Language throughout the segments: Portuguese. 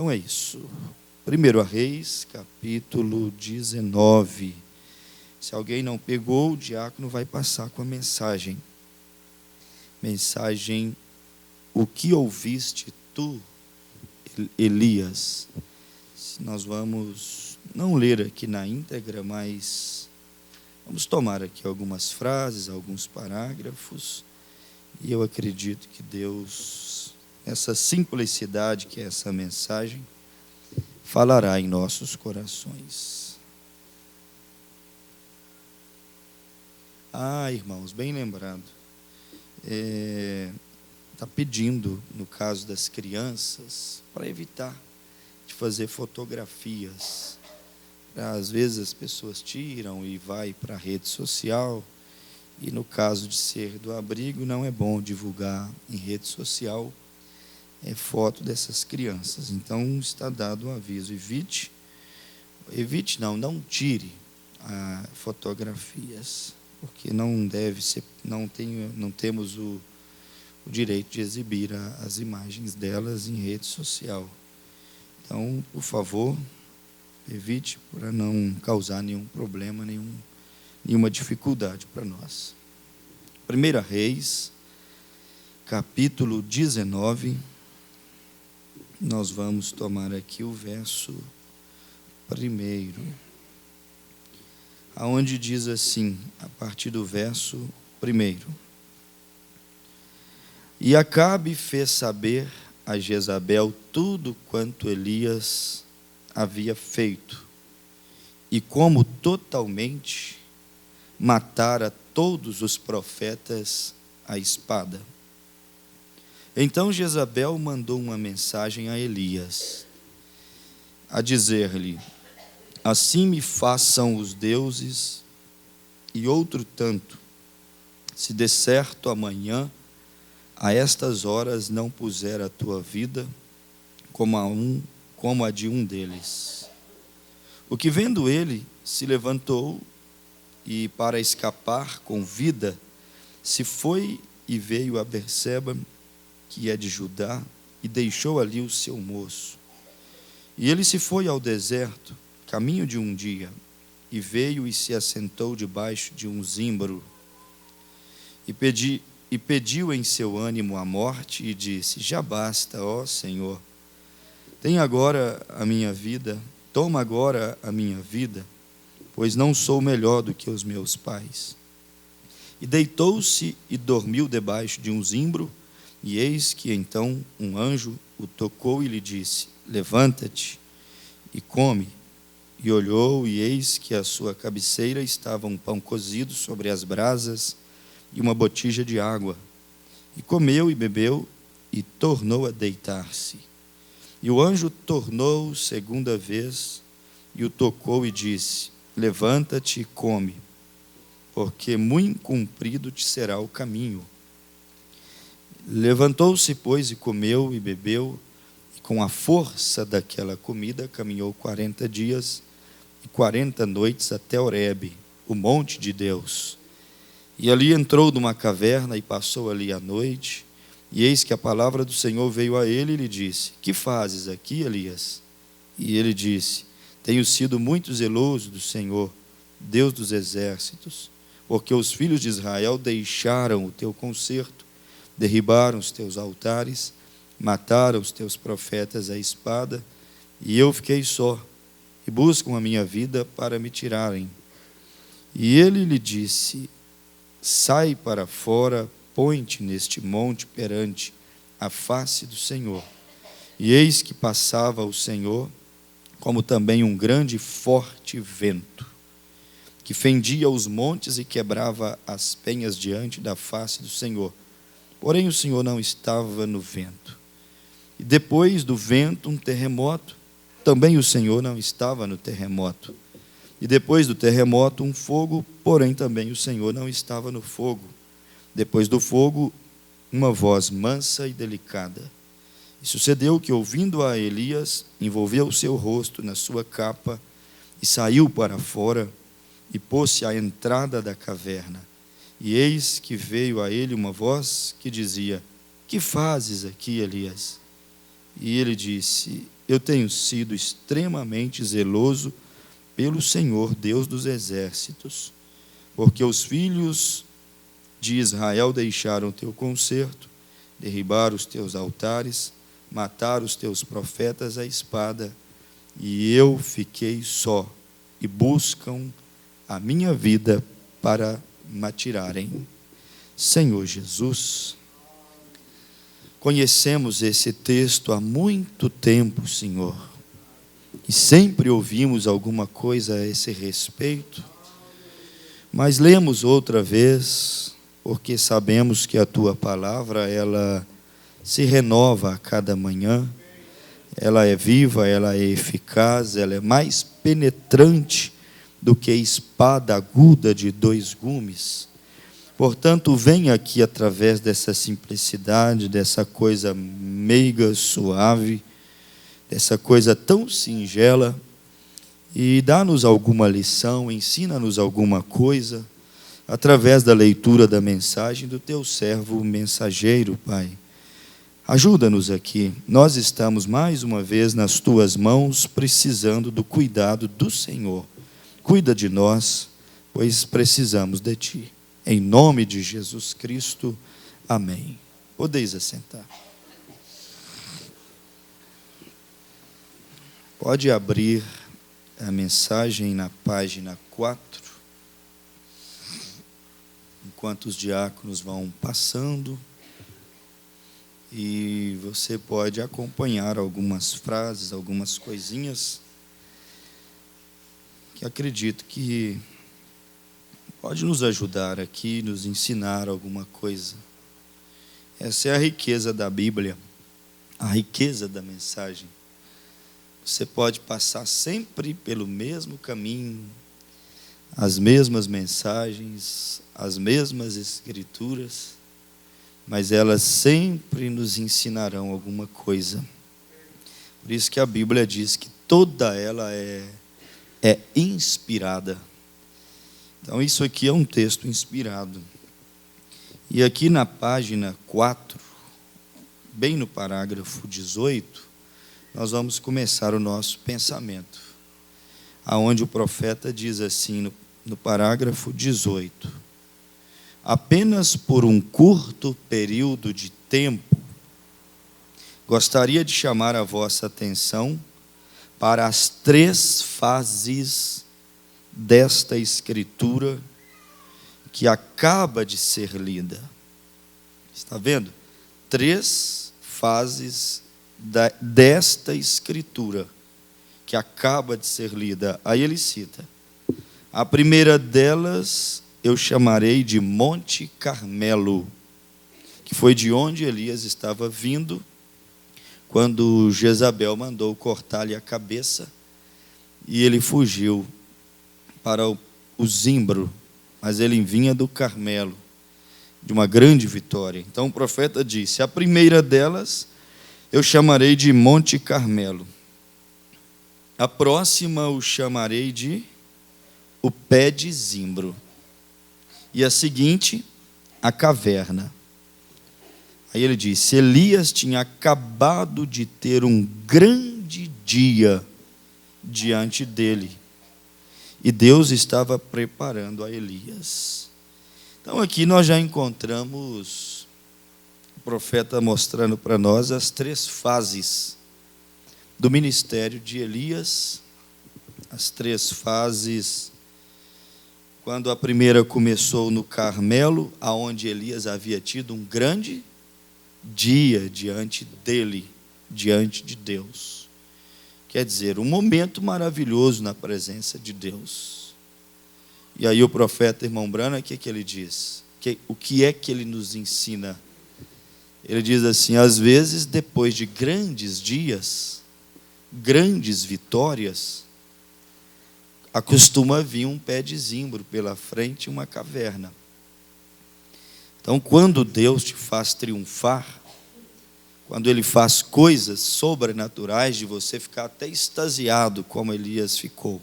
Então é isso. 1 Reis, capítulo 19. Se alguém não pegou, o diácono vai passar com a mensagem. Mensagem: o que ouviste tu, Elias? Nós vamos não ler aqui na íntegra, mas vamos tomar aqui algumas frases, alguns parágrafos, e eu acredito que Deus, essa simplicidade que é essa mensagem, falará em nossos corações. Irmãos, bem lembrado, está pedindo, no caso das crianças, para evitar de fazer fotografias. Às vezes as pessoas tiram e vai para a rede social, e no caso de ser do abrigo, não é bom divulgar em rede social foto dessas crianças. Então está dado o aviso: não tire fotografias, porque não deve ser, não temos o direito de exibir as imagens delas em rede social. Então, por favor, evite, para não causar nenhum problema, nenhuma dificuldade para nós. 1 Reis, capítulo 19, nós vamos tomar aqui o verso 1, aonde diz assim, a partir do verso 1: E Acabe fez saber a Jezabel tudo quanto Elias havia feito, e como totalmente matara todos os profetas à espada. Então Jezabel mandou uma mensagem a Elias, a dizer-lhe: assim me façam os deuses, e outro tanto, se de certo amanhã, a estas horas, não puser a tua vida como a de um deles. O que vendo ele, se levantou, e para escapar com vida, se foi e veio a Berseba, que é de Judá, e deixou ali o seu moço. E ele se foi ao deserto, caminho de um dia, e veio e se assentou debaixo de um zimbro, e pediu em seu ânimo a morte, e disse: já basta, ó Senhor, toma agora a minha vida, pois não sou melhor do que os meus pais. E deitou-se e dormiu debaixo de um zimbro, e eis que então um anjo o tocou e lhe disse: levanta-te e come. E olhou, e eis que à sua cabeceira estava um pão cozido sobre as brasas e uma botija de água. E comeu e bebeu, e tornou a deitar-se. E o anjo tornou segunda vez, e o tocou e disse: levanta-te e come, porque muito comprido te será o caminho. Levantou-se, pois, e comeu e bebeu, e com a força daquela comida caminhou 40 dias e 40 noites até Horebe, o monte de Deus. E ali entrou numa caverna e passou ali a noite. E eis que a palavra do Senhor veio a ele e lhe disse: que fazes aqui, Elias? E ele disse: tenho sido muito zeloso do Senhor, Deus dos exércitos, porque os filhos de Israel deixaram o teu concerto, derribaram os teus altares, mataram os teus profetas à espada, e eu fiquei só, e buscam a minha vida para me tirarem. E ele lhe disse: sai para fora, põe-te neste monte perante a face do Senhor. E eis que passava o Senhor, como também um grande e forte vento, que fendia os montes e quebrava as penhas diante da face do Senhor. Porém o Senhor não estava no vento. E depois do vento um terremoto, também o Senhor não estava no terremoto. E depois do terremoto um fogo, porém também o Senhor não estava no fogo. Depois do fogo, uma voz mansa e delicada. E sucedeu que, ouvindo a Elias, envolveu o seu rosto na sua capa e saiu para fora e pôs-se à entrada da caverna. E eis que veio a ele uma voz que dizia: que fazes aqui, Elias? E ele disse: eu tenho sido extremamente zeloso pelo Senhor, Deus dos exércitos, porque os filhos de Israel deixaram o teu concerto, derribaram os teus altares, mataram os teus profetas à espada, e eu fiquei só, e buscam a minha vida para me atirarem. Senhor Jesus, conhecemos esse texto há muito tempo, Senhor, e sempre ouvimos alguma coisa a esse respeito, mas lemos outra vez, porque sabemos que a Tua palavra, ela se renova a cada manhã, ela é viva, ela é eficaz, ela é mais penetrante do que espada aguda de 2 gumes. Portanto, vem aqui através dessa simplicidade, dessa coisa meiga, suave, dessa coisa tão singela, e dá-nos alguma lição, ensina-nos alguma coisa, através da leitura da mensagem do Teu servo mensageiro, Pai. Ajuda-nos aqui, nós estamos mais uma vez nas Tuas mãos, precisando do cuidado do Senhor. Cuida de nós, pois precisamos de Ti. Em nome de Jesus Cristo, amém. Podeis assentar. Pode abrir a mensagem na página 4. Enquanto os diáconos vão passando, e você pode acompanhar algumas frases, algumas coisinhas, que acredito que pode nos ajudar aqui, nos ensinar alguma coisa. Essa é a riqueza da Bíblia, a riqueza da mensagem. Você pode passar sempre pelo mesmo caminho, as mesmas mensagens, as mesmas escrituras, mas elas sempre nos ensinarão alguma coisa. Por isso que a Bíblia diz que toda ela é inspirada. Então isso aqui é um texto inspirado. E aqui na página 4, bem no parágrafo 18, nós vamos começar o nosso pensamento, aonde o profeta diz assim no parágrafo 18: apenas por um curto período de tempo, gostaria de chamar a vossa atenção para as 3 fases desta escritura que acaba de ser lida. Está vendo? 3 fases desta escritura que acaba de ser lida. Aí ele cita: a primeira delas eu chamarei de Monte Carmelo, que foi de onde Elias estava vindo, quando Jezabel mandou cortar-lhe a cabeça, e ele fugiu para o Zimbro, mas ele vinha do Carmelo, de uma grande vitória. Então o profeta disse: a primeira delas eu chamarei de Monte Carmelo, a próxima eu chamarei de o pé de Zimbro, e a seguinte, a caverna. Aí ele disse: Elias tinha acabado de ter um grande dia diante dele, e Deus estava preparando a Elias. Então aqui nós já encontramos o profeta mostrando para nós as 3 fases do ministério de Elias, as 3 fases. Quando a primeira começou no Carmelo, aonde Elias havia tido um grande dia diante dele, diante de Deus. Quer dizer, um momento maravilhoso na presença de Deus. E aí o profeta, irmão Brana, o que ele diz? O que é que ele nos ensina? Ele diz assim: às vezes, depois de grandes dias, grandes vitórias, acostuma vir um pé de zimbro pela frente e uma caverna. Então, quando Deus te faz triunfar, quando Ele faz coisas sobrenaturais, de você ficar até extasiado, como Elias ficou,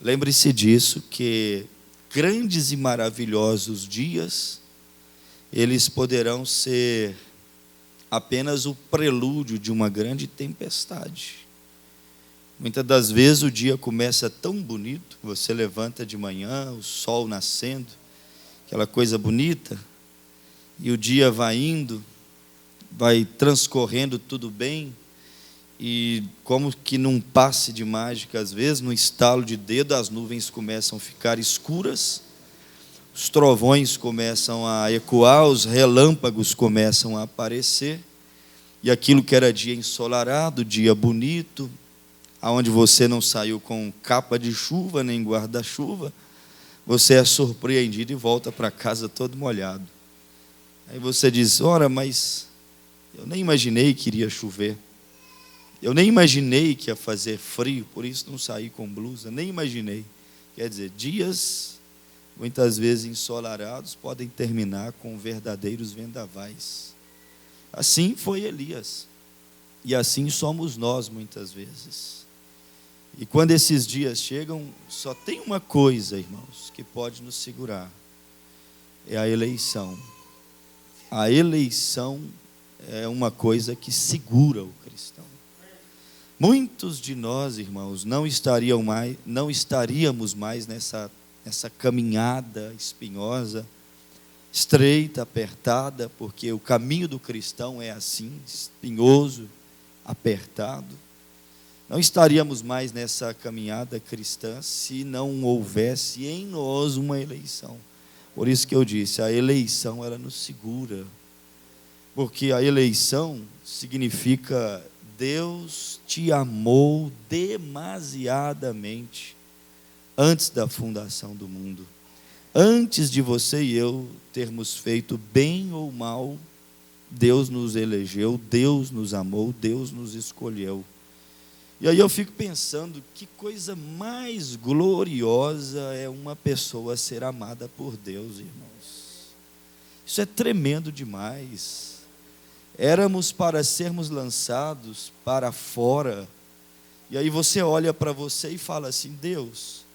lembre-se disso, que grandes e maravilhosos dias, eles poderão ser apenas o prelúdio de uma grande tempestade. Muitas das vezes o dia começa tão bonito, você levanta de manhã, o sol nascendo, aquela coisa bonita, e o dia vai indo, vai transcorrendo tudo bem, e como que num passe de mágica, às vezes, no estalo de dedo, as nuvens começam a ficar escuras, os trovões começam a ecoar, os relâmpagos começam a aparecer, e aquilo que era dia ensolarado, dia bonito, aonde você não saiu com capa de chuva nem guarda-chuva, você é surpreendido e volta para casa todo molhado. Aí você diz: ora, mas eu nem imaginei que iria chover, eu nem imaginei que ia fazer frio, por isso não saí com blusa, nem imaginei. Quer dizer, dias muitas vezes ensolarados podem terminar com verdadeiros vendavais. Assim foi Elias, e assim somos nós muitas vezes. E quando esses dias chegam, só tem uma coisa, irmãos, que pode nos segurar: é a eleição. A eleição é uma coisa que segura o cristão. Muitos de nós, irmãos, não estaríamos mais nessa caminhada espinhosa, estreita, apertada, porque o caminho do cristão é assim, espinhoso, apertado. Não estaríamos mais nessa caminhada cristã se não houvesse em nós uma eleição. Por isso que eu disse, a eleição ela nos segura. Porque a eleição significa Deus te amou demasiadamente antes da fundação do mundo. Antes de você e eu termos feito bem ou mal, Deus nos elegeu, Deus nos amou, Deus nos escolheu. E aí eu fico pensando, que coisa mais gloriosa é uma pessoa ser amada por Deus, irmãos. Isso é tremendo demais. Éramos para sermos lançados para fora. E aí você olha para você e fala assim: Deus,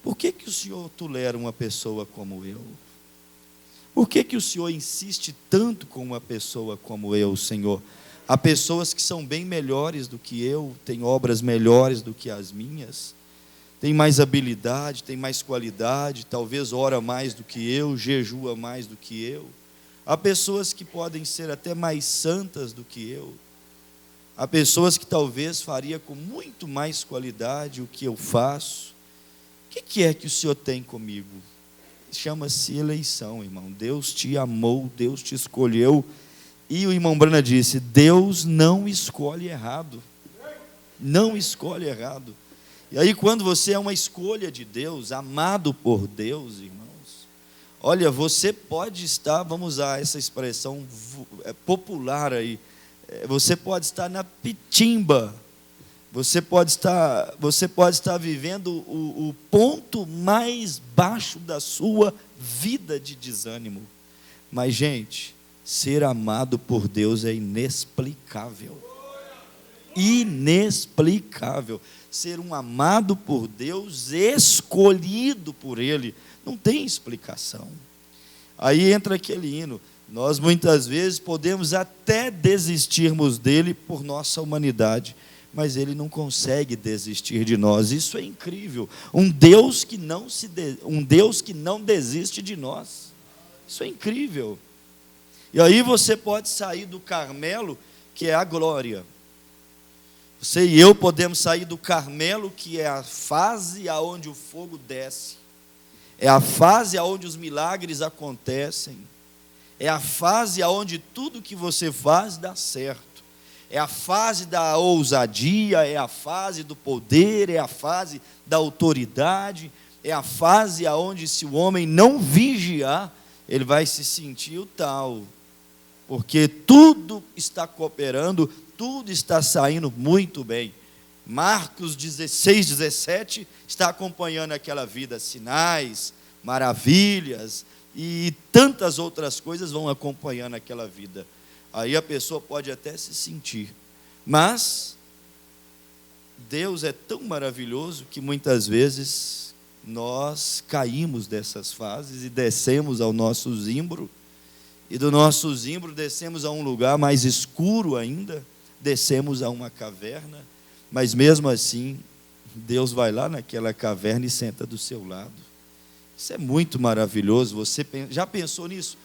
por que o Senhor tolera uma pessoa como eu? Por que o Senhor insiste tanto com uma pessoa como eu, Senhor? Há pessoas que são bem melhores do que eu, têm obras melhores do que as minhas, têm mais habilidade, têm mais qualidade, talvez ora mais do que eu, jejua mais do que eu. Há pessoas que podem ser até mais santas do que eu. Há pessoas que talvez faria com muito mais qualidade o que eu faço. O que é que o Senhor tem comigo? Chama-se eleição, irmão. Deus te amou, Deus te escolheu. E o irmão Brana disse: Deus não escolhe errado. Não escolhe errado. E aí, quando você é uma escolha de Deus, amado por Deus, irmãos, olha, você pode estar, vamos usar essa expressão popular aí, você pode estar na pitimba, você pode estar vivendo o ponto mais baixo da sua vida de desânimo. Mas, gente, ser amado por Deus é inexplicável. Inexplicável. Ser um amado por Deus, escolhido por Ele, não tem explicação. Aí entra aquele hino: nós muitas vezes podemos até desistirmos dele por nossa humanidade, mas Ele não consegue desistir de nós. Isso é incrível. Um Deus que não desiste de nós. Isso é incrível. E aí você pode sair do Carmelo, que é a glória. Você e eu podemos sair do Carmelo, que é a fase aonde o fogo desce. É a fase aonde os milagres acontecem. É a fase aonde tudo que você faz dá certo. É a fase da ousadia, é a fase do poder, é a fase da autoridade, é a fase aonde, se o homem não vigiar, ele vai se sentir o tal. Porque tudo está cooperando, tudo está saindo muito bem. Marcos 16, 17 está acompanhando aquela vida, sinais, maravilhas e tantas outras coisas vão acompanhando aquela vida. Aí a pessoa pode até se sentir, mas Deus é tão maravilhoso que muitas vezes nós caímos dessas fases e descemos ao nosso zimbro. E do nosso zimbro descemos a um lugar mais escuro ainda, descemos a uma caverna, mas mesmo assim, Deus vai lá naquela caverna e senta do seu lado. Isso é muito maravilhoso. Você já pensou nisso?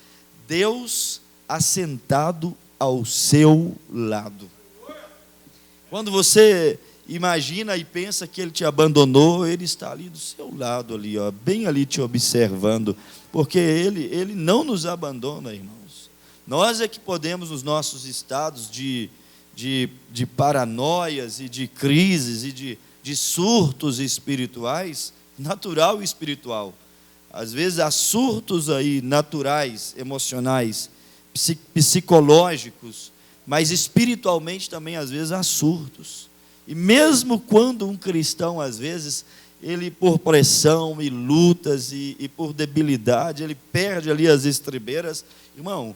Deus assentado ao seu lado. Quando você imagina e pensa que Ele te abandonou, Ele está ali do seu lado, ali, ó, bem ali te observando, porque Ele não nos abandona, irmãos. Nós é que podemos, nos nossos estados de paranoias e de crises e de surtos espirituais, natural e espiritual. Às vezes há surtos aí naturais, emocionais, psicológicos, mas espiritualmente também às vezes há surtos. E mesmo quando um cristão, às vezes, ele por pressão e lutas e por debilidade, ele perde ali as estribeiras, irmão,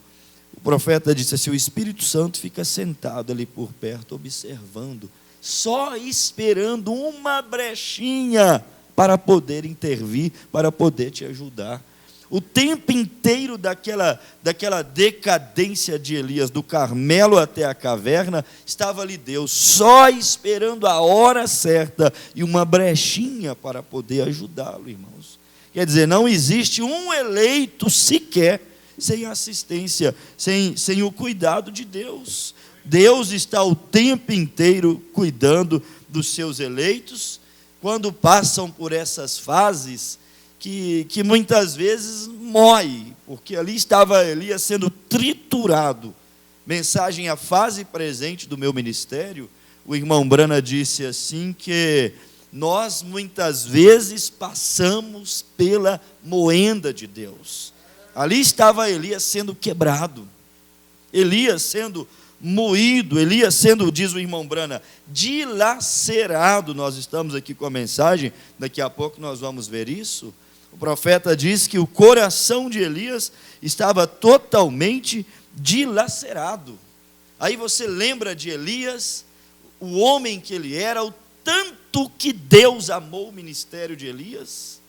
o profeta disse assim, o Espírito Santo fica sentado ali por perto, observando, só esperando uma brechinha para poder intervir, para poder te ajudar. O tempo inteiro daquela decadência de Elias, do Carmelo até a caverna, estava ali Deus, só esperando a hora certa e uma brechinha para poder ajudá-lo, irmãos. Quer dizer, não existe um eleito sequer sem assistência, sem o cuidado de Deus. Deus está o tempo inteiro cuidando dos seus eleitos, quando passam por essas fases que muitas vezes mói, porque ali estava Elias sendo triturado. Mensagem à fase presente do meu ministério, o irmão Brana disse assim que nós muitas vezes passamos pela moenda de Deus. Ali estava Elias sendo quebrado, Elias sendo moído, Elias sendo, diz o irmão Brana, dilacerado. Nós estamos aqui com a mensagem, daqui a pouco nós vamos ver isso. O profeta diz que o coração de Elias estava totalmente dilacerado. Aí você lembra de Elias, o homem que ele era, o tanto que Deus amou o ministério de Elias.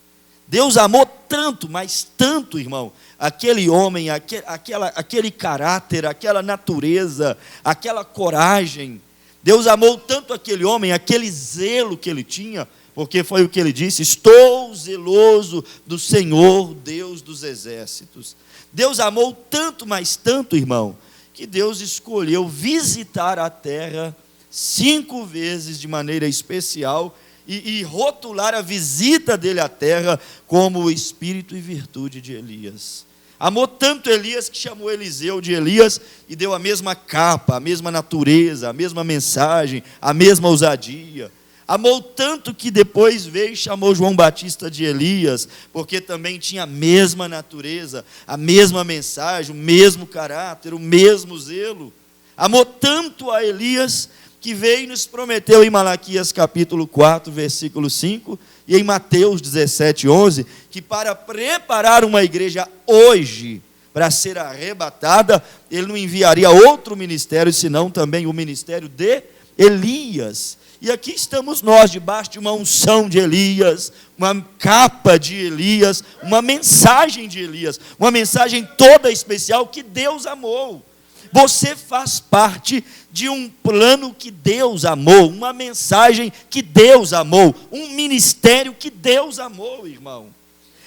Deus amou tanto, mas tanto, irmão, aquele homem, aquele caráter, aquela natureza, aquela coragem. Deus amou tanto aquele homem, aquele zelo que ele tinha, porque foi o que ele disse, estou zeloso do Senhor, Deus dos exércitos. Deus amou tanto, mas tanto, irmão, que Deus escolheu visitar a terra 5 vezes de maneira especial, e rotular a visita dele à terra como o espírito e virtude de Elias. Amou tanto Elias que chamou Eliseu de Elias e deu a mesma capa, a mesma natureza, a mesma mensagem, a mesma ousadia. Amou tanto que depois veio e chamou João Batista de Elias, porque também tinha a mesma natureza, a mesma mensagem, o mesmo caráter, o mesmo zelo. Amou tanto a Elias que veio e nos prometeu em Malaquias capítulo 4, versículo 5, e em Mateus 17, 11, que para preparar uma igreja hoje, para ser arrebatada, ele não enviaria outro ministério, senão também o ministério de Elias. E aqui estamos nós, debaixo de uma unção de Elias, uma capa de Elias, uma mensagem de Elias, uma mensagem toda especial que Deus amou. Você faz parte de um plano que Deus amou, uma mensagem que Deus amou, um ministério que Deus amou, irmão.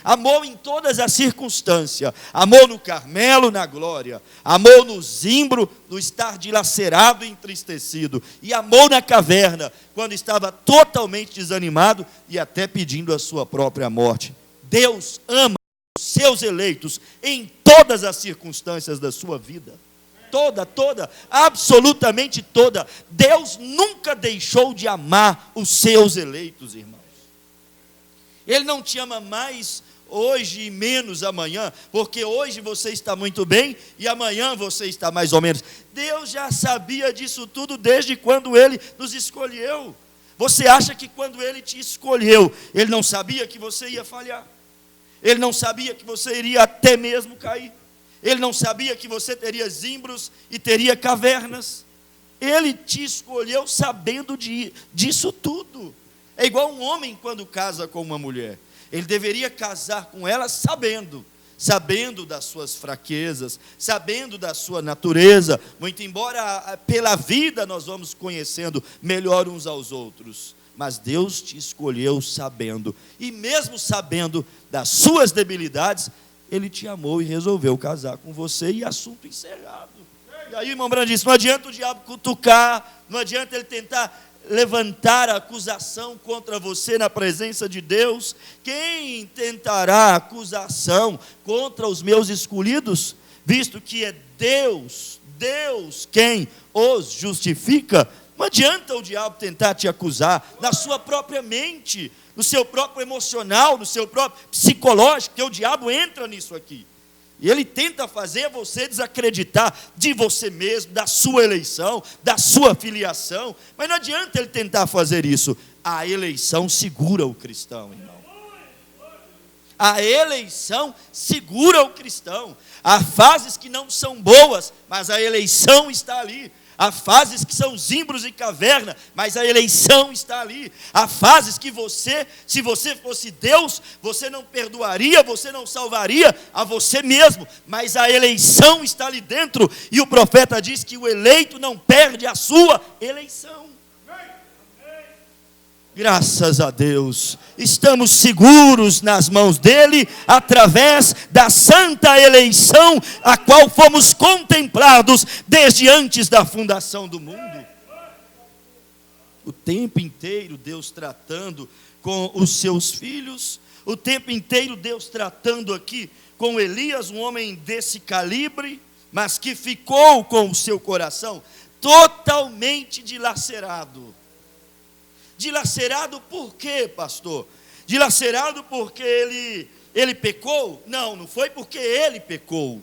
Amou em todas as circunstâncias, amou no Carmelo, na glória, amou no zimbro, no estar dilacerado e entristecido, e amou na caverna, quando estava totalmente desanimado e até pedindo a sua própria morte. Deus ama os seus eleitos em todas as circunstâncias da sua vida. Toda, absolutamente toda. Deus nunca deixou de amar os seus eleitos, irmãos. Ele não te ama mais hoje e menos amanhã, porque hoje você está muito bem e amanhã você está mais ou menos. Deus já sabia disso tudo desde quando Ele nos escolheu. Você acha que quando Ele te escolheu, Ele não sabia que você ia falhar? Ele não sabia que você iria até mesmo cair? Ele não sabia que você teria zimbros e teria cavernas? Ele te escolheu sabendo disso tudo. É igual um homem quando casa com uma mulher. Ele deveria casar com ela sabendo sabendo das suas fraquezas, sabendo da sua natureza, muito embora pela vida nós vamos conhecendo melhor uns aos outros, mas Deus te escolheu sabendo, e mesmo sabendo das suas debilidades, Ele te amou e resolveu casar com você, e assunto encerrado. E aí, irmão Brando disse, não adianta o diabo cutucar, não adianta ele tentar levantar a acusação contra você na presença de Deus. Quem tentará acusação contra os meus escolhidos, visto que é Deus quem os justifica? Não adianta o diabo tentar te acusar na sua própria mente, no seu próprio emocional, no seu próprio psicológico, porque o diabo entra nisso aqui. E ele tenta fazer você desacreditar de você mesmo, da sua eleição, da sua filiação. Mas não adianta ele tentar fazer isso. A eleição segura o cristão, irmão. A eleição segura o cristão. Há fases que não são boas, mas a eleição está ali. Há fases que são zimbros e caverna, mas a eleição está ali. Há fases que você, se você fosse Deus, você não perdoaria, você não salvaria a você mesmo, mas a eleição está ali dentro, e o profeta diz que o eleito não perde a sua eleição. Graças a Deus, estamos seguros nas mãos dEle, através da santa eleição, a qual fomos contemplados desde antes da fundação do mundo. O tempo inteiro Deus tratando com os seus filhos, o tempo inteiro Deus tratando aqui com Elias, um homem desse calibre, mas que ficou com o seu coração totalmente dilacerado. Dilacerado por quê, pastor? Dilacerado porque ele pecou? Não foi porque ele pecou.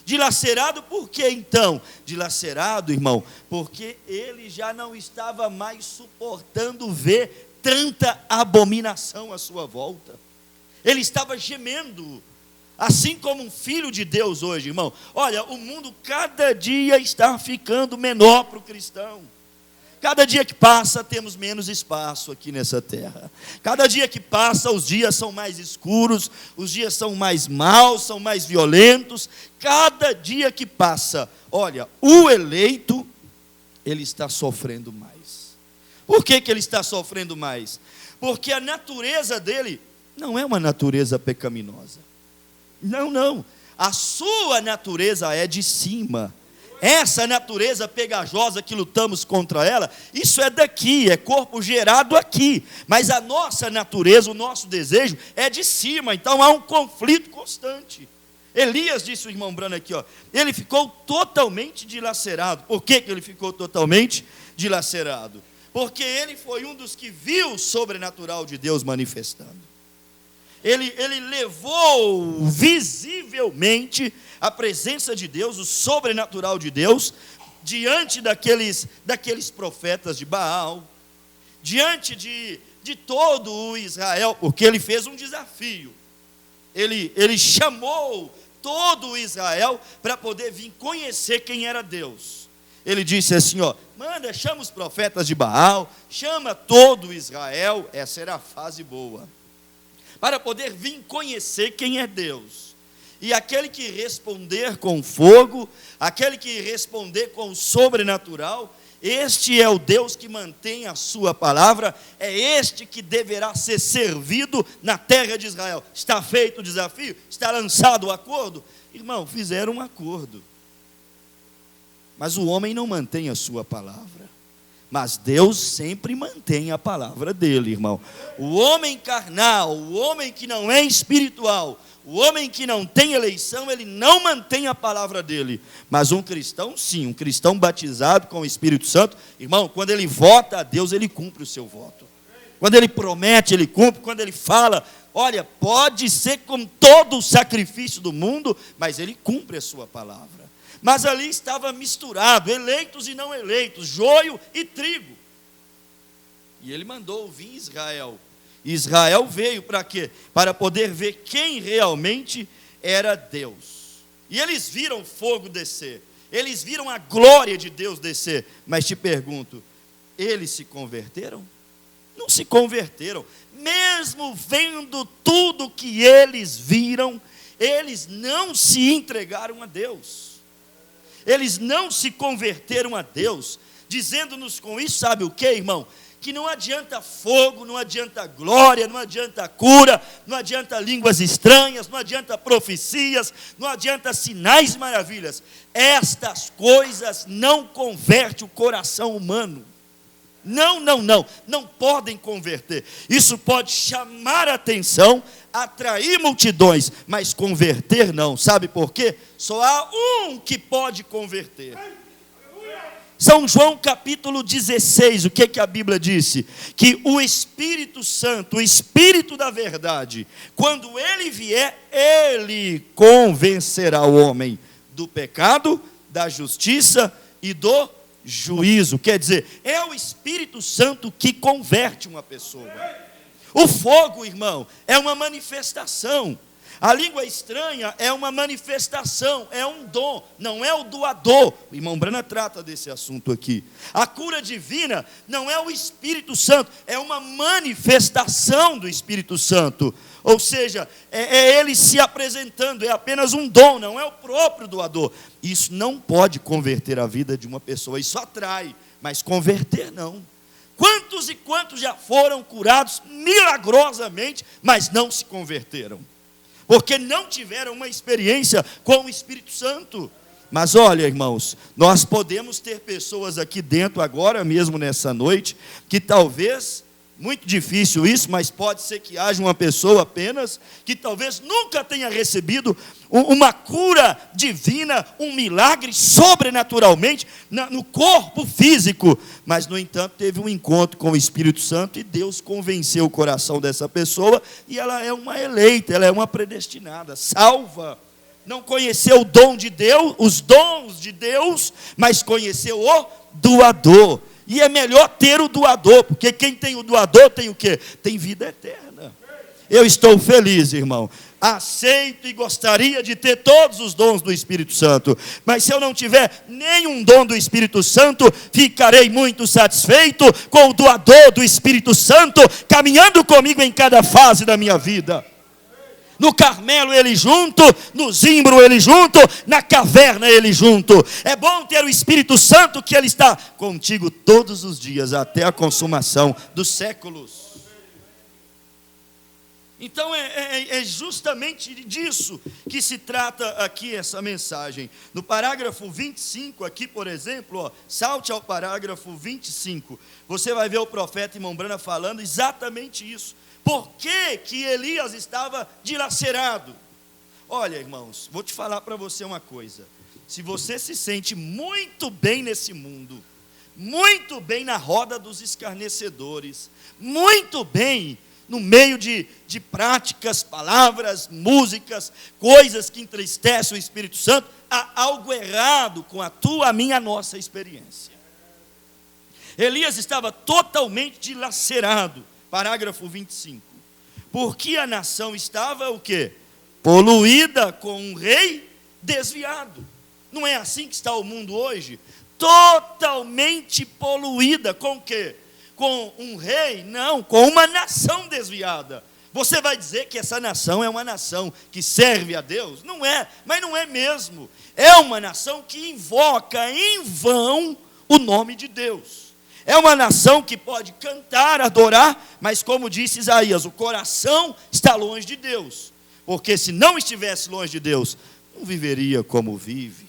Dilacerado por quê então? Dilacerado, irmão, porque ele já não estava mais suportando ver tanta abominação à sua volta. Ele estava gemendo, assim como um filho de Deus hoje, irmão. Olha, o mundo cada dia está ficando menor para o cristão. Cada dia que passa, temos menos espaço aqui nessa terra. Cada dia que passa, os dias são mais escuros, os dias são mais maus, são mais violentos. Cada dia que passa, olha, o eleito, ele está sofrendo mais. Por que ele está sofrendo mais? Porque a natureza dele não é uma natureza pecaminosa. Não. A sua natureza é de cima. Essa natureza pegajosa que lutamos contra ela, isso é daqui, é corpo gerado aqui. Mas a nossa natureza, o nosso desejo é de cima, então há um conflito constante. Elias disse, o irmão Brano aqui, ele ficou totalmente dilacerado. Por que ele ficou totalmente dilacerado? Porque ele foi um dos que viu o sobrenatural de Deus manifestando. Ele levou visivelmente a presença de Deus, o sobrenatural de Deus, diante daqueles profetas de Baal, diante de todo o Israel, porque ele fez um desafio. Ele chamou todo o Israel para poder vir conhecer quem era Deus. Ele disse assim, chama os profetas de Baal, chama todo o Israel, essa era a fase boa, para poder vir conhecer quem é Deus. E aquele que responder com fogo, aquele que responder com o sobrenatural, este é o Deus que mantém a sua palavra, é este que deverá ser servido na terra de Israel. Está feito o desafio? Está lançado o acordo? Irmão, fizeram um acordo. Mas o homem não mantém a sua palavra. Mas Deus sempre mantém a palavra dele, irmão. O homem carnal, o homem que não é espiritual, o homem que não tem eleição, ele não mantém a palavra dele. Mas um cristão, sim, um cristão batizado com o Espírito Santo, irmão, quando ele vota a Deus, ele cumpre o seu voto. Quando ele promete, ele cumpre. Quando ele fala, olha, pode ser com todo o sacrifício do mundo, mas ele cumpre a sua palavra. Mas ali estava misturado, eleitos e não eleitos, joio e trigo. E ele mandou vir Israel. Israel veio para quê? Para poder ver quem realmente era Deus. E eles viram fogo descer, eles viram a glória de Deus descer. Mas te pergunto, eles se converteram? Não se converteram. Mesmo vendo tudo que eles viram, eles não se entregaram a Deus, eles não se converteram a Deus, dizendo-nos com isso, sabe o que, irmão? Que não adianta fogo, não adianta glória, não adianta cura, não adianta línguas estranhas, não adianta profecias, não adianta sinais e maravilhas. Estas coisas não convertem o coração humano. Não podem converter. Isso pode chamar a atenção, atrair multidões, mas converter não. Sabe por quê? Só há um que pode converter. São João capítulo 16, o que a Bíblia disse? Que o Espírito Santo, o Espírito da verdade, quando ele vier, ele convencerá o homem do pecado, da justiça e do juízo. Quer dizer, é o Espírito Santo que converte uma pessoa. O fogo, irmão, é uma manifestação. A língua estranha é uma manifestação, é um dom, não é o doador. O irmão Brana trata desse assunto aqui. A cura divina não é o Espírito Santo, é uma manifestação do Espírito Santo. Ou seja, é ele se apresentando, é apenas um dom, não é o próprio doador. Isso não pode converter a vida de uma pessoa, isso atrai, mas converter não. Quantos e quantos já foram curados milagrosamente, mas não se converteram? Porque não tiveram uma experiência com o Espírito Santo. Mas olha, irmãos, nós podemos ter pessoas aqui dentro agora mesmo nessa noite, que talvez, muito difícil isso, mas pode ser que haja uma pessoa apenas, que talvez nunca tenha recebido uma cura divina, um milagre sobrenaturalmente no corpo físico, mas no entanto teve um encontro com o Espírito Santo e Deus convenceu o coração dessa pessoa e ela é uma eleita, ela é uma predestinada, salva. Não conheceu o dom de Deus, os dons de Deus, mas conheceu o doador. E é melhor ter o doador, porque quem tem o doador tem o quê? Tem vida eterna. Eu estou feliz, irmão. Aceito e gostaria de ter todos os dons do Espírito Santo. Mas se eu não tiver nenhum dom do Espírito Santo, ficarei muito satisfeito com o doador do Espírito Santo, caminhando comigo em cada fase da minha vida. No Carmelo ele junto, no Zimbro ele junto, na caverna ele junto. É bom ter o Espírito Santo, que ele está contigo todos os dias, até a consumação dos séculos. Então é justamente disso que se trata aqui essa mensagem. No parágrafo 25 aqui, por exemplo, salte ao parágrafo 25. Você vai ver o profeta irmão Brana falando exatamente isso. Por que Elias estava dilacerado? Olha, irmãos, vou te falar para você uma coisa. Se você se sente muito bem nesse mundo, muito bem na roda dos escarnecedores, muito bem no meio de práticas, palavras, músicas, coisas que entristecem o Espírito Santo, há algo errado com a tua, a minha, a nossa experiência. Elias estava totalmente dilacerado. Parágrafo 25. Porque a nação estava o quê? Poluída com um rei desviado. Não é assim que está o mundo hoje? Totalmente poluída com o quê? Com um rei? Não, com uma nação desviada. Você vai dizer que essa nação é uma nação que serve a Deus? Não é, mas não é mesmo. É uma nação que invoca em vão o nome de Deus. É uma nação que pode cantar, adorar, mas como disse Isaías, o coração está longe de Deus. Porque se não estivesse longe de Deus, não viveria como vive.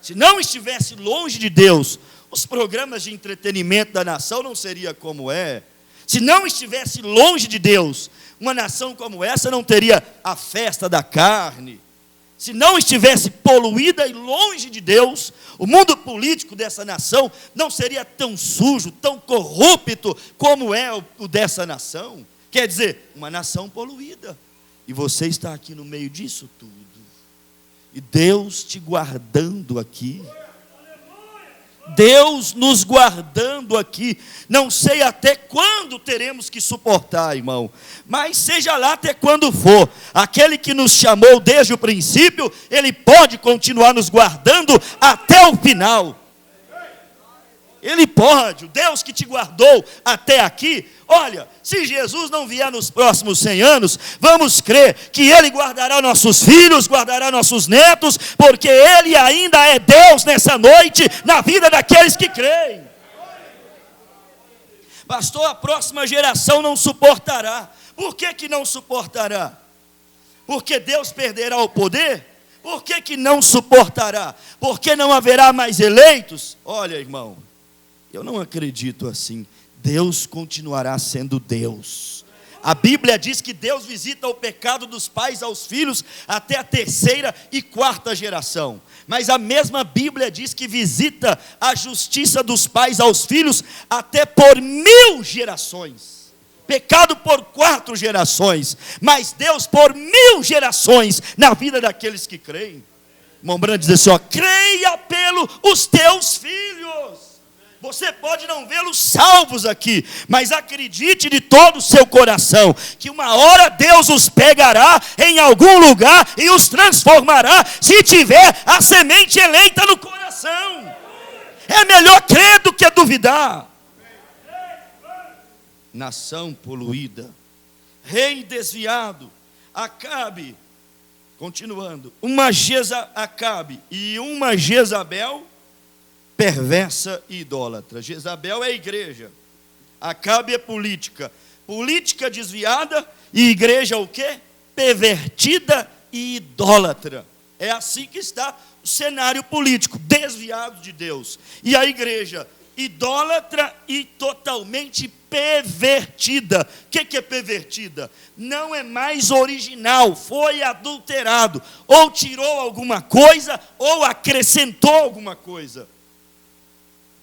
Se não estivesse longe de Deus, os programas de entretenimento da nação não seria como é. Se não estivesse longe de Deus, uma nação como essa não teria a festa da carne. Se não estivesse poluída e longe de Deus, o mundo político dessa nação não seria tão sujo, tão corrupto como é o dessa nação. Quer dizer, uma nação poluída. E você está aqui no meio disso tudo. E Deus te guardando aqui. Deus nos guardando aqui. Não sei até quando teremos que suportar, irmão, mas seja lá até quando for. Aquele que nos chamou desde o princípio, Ele pode continuar nos guardando até o final. Ele pode, o Deus que te guardou até aqui. Olha, se Jesus não vier nos próximos 100 anos, vamos crer que Ele guardará nossos filhos, guardará nossos netos, porque Ele ainda é Deus nessa noite, na vida daqueles que creem. Pastor, a próxima geração não suportará. Por que não suportará? Porque Deus perderá o poder? Por que não suportará? Porque não haverá mais eleitos? Olha, irmão, eu não acredito assim. Deus continuará sendo Deus. A Bíblia diz que Deus visita o pecado dos pais aos filhos até a 3ª e 4ª geração. Mas a mesma Bíblia diz que visita a justiça dos pais aos filhos até por 1000 gerações. Pecado por 4 gerações, mas Deus por 1000 gerações na vida daqueles que creem. Irmão Branco diz assim, ó, creia pelos teus filhos. Você pode não vê-los salvos aqui, mas acredite de todo o seu coração, que uma hora Deus os pegará em algum lugar e os transformará, se tiver a semente eleita no coração. É melhor crer do que duvidar. Nação poluída, rei desviado, Acabe, continuando, Acabe e uma Jezabel perversa e idólatra. Jezabel é a igreja, Acabe é política, política desviada e igreja o quê? Pervertida e idólatra. É assim que está o cenário político, desviado de Deus. E a igreja idólatra e totalmente pervertida. O que é pervertida? Não é mais original, foi adulterado, ou tirou alguma coisa, ou acrescentou alguma coisa.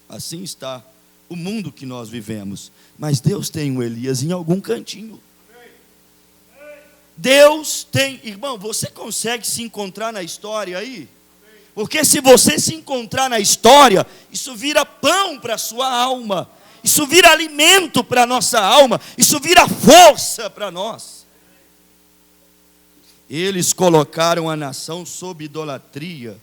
Assim está o mundo que nós vivemos. Mas Deus tem um Elias em algum cantinho. Deus tem, irmão, você consegue se encontrar na história aí? Porque se você se encontrar na história, isso vira pão para a sua alma, isso vira alimento para a nossa alma, isso vira força para nós. Eles colocaram a nação sob idolatria,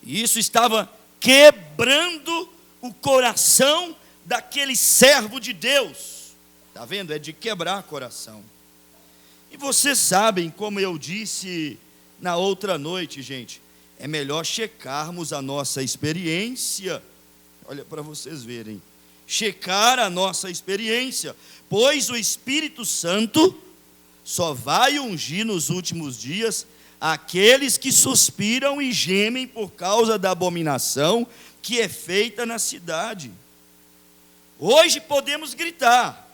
e isso estava quebrando o coração daquele servo de Deus. Está vendo? É de quebrar coração. E vocês sabem, como eu disse na outra noite, gente, é melhor checarmos a nossa experiência. Olha para vocês verem. Checar a nossa experiência, pois o Espírito Santo só vai ungir nos últimos dias aqueles que suspiram e gemem por causa da abominação que é feita na cidade. Hoje podemos gritar,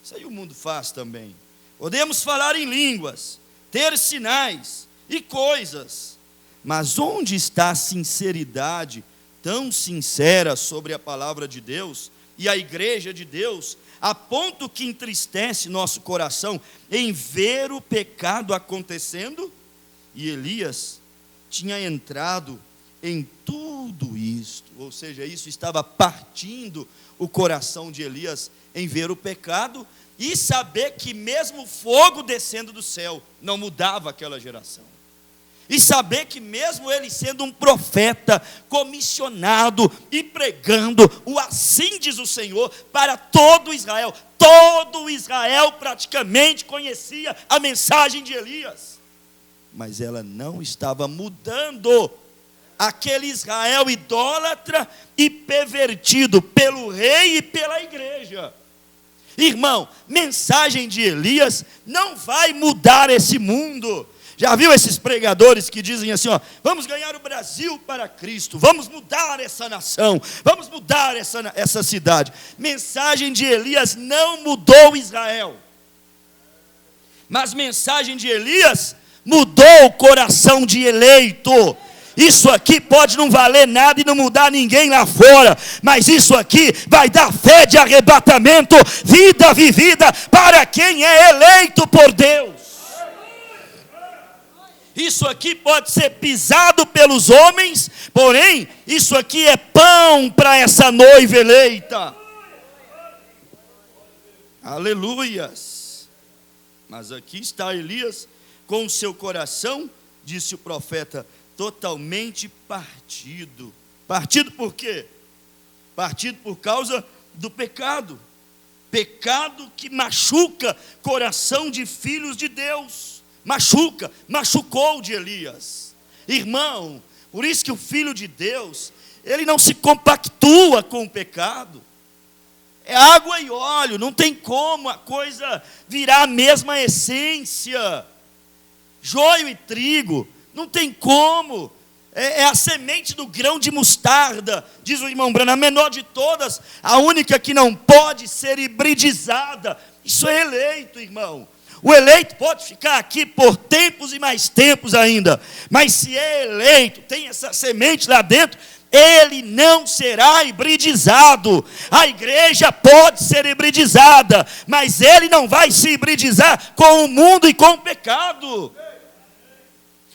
isso aí o mundo faz também. Podemos falar em línguas, ter sinais e coisas, mas onde está a sinceridade tão sincera sobre a palavra de Deus e a igreja de Deus, a ponto que entristece nosso coração em ver o pecado acontecendo? E Elias tinha entrado em tudo isto, ou seja, isso estava partindo o coração de Elias em ver o pecado e saber que mesmo fogo descendo do céu não mudava aquela geração. E saber que mesmo ele sendo um profeta, comissionado e pregando o assim diz o Senhor para todo Israel praticamente conhecia a mensagem de Elias, mas ela não estava mudando aquele Israel idólatra e pervertido pelo rei e pela igreja. Irmão, mensagem de Elias não vai mudar esse mundo. Já viu esses pregadores que dizem assim, ó, vamos ganhar o Brasil para Cristo, vamos mudar essa nação, vamos mudar essa cidade. Mensagem de Elias não mudou Israel, mas mensagem de Elias mudou o coração de eleito. Isso aqui pode não valer nada e não mudar ninguém lá fora, mas isso aqui vai dar fé de arrebatamento, vida vivida para quem é eleito por Deus. Isso aqui pode ser pisado pelos homens, porém, isso aqui é pão para essa noiva eleita. Aleluias. Mas aqui está Elias com o seu coração, disse o profeta, totalmente partido. Partido por quê? partido por causa do pecado. Pecado que machuca coração de filhos de Deus. Machucou de Elias. Irmão, por isso que o filho de Deus, ele não se compactua com o pecado. É água e óleo, não tem como a coisa virar a mesma essência. Joio e trigo, não tem como. É a semente do grão de mostarda, diz o irmão Branham, a menor de todas, a única que não pode ser hibridizada. Isso é eleito, irmão. O eleito pode ficar aqui por tempos e mais tempos ainda, mas se é eleito, tem essa semente lá dentro, ele não será hibridizado. A igreja pode ser hibridizada, mas ele não vai se hibridizar com o mundo e com o pecado.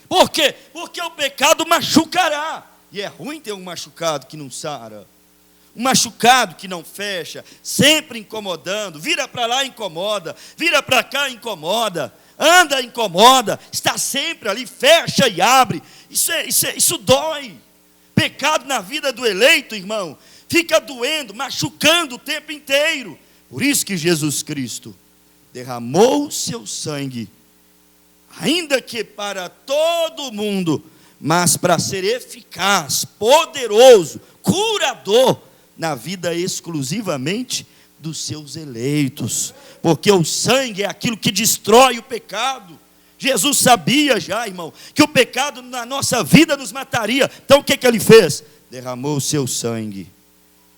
Por quê? Porque o pecado machucará. E é ruim ter um machucado que não sara. Um machucado que não fecha, sempre incomodando. Vira para lá, incomoda. Vira para cá, incomoda. Anda, incomoda. Está sempre ali, fecha e abre. Isso dói. Pecado na vida do eleito, irmão, fica doendo, machucando o tempo inteiro. Por isso que Jesus Cristo derramou o seu sangue, ainda que para todo mundo, mas para ser eficaz, poderoso, curador, na vida exclusivamente dos seus eleitos, porque o sangue é aquilo que destrói o pecado. Jesus sabia já, irmão, que o pecado na nossa vida nos mataria. Então o que ele fez? Derramou o seu sangue,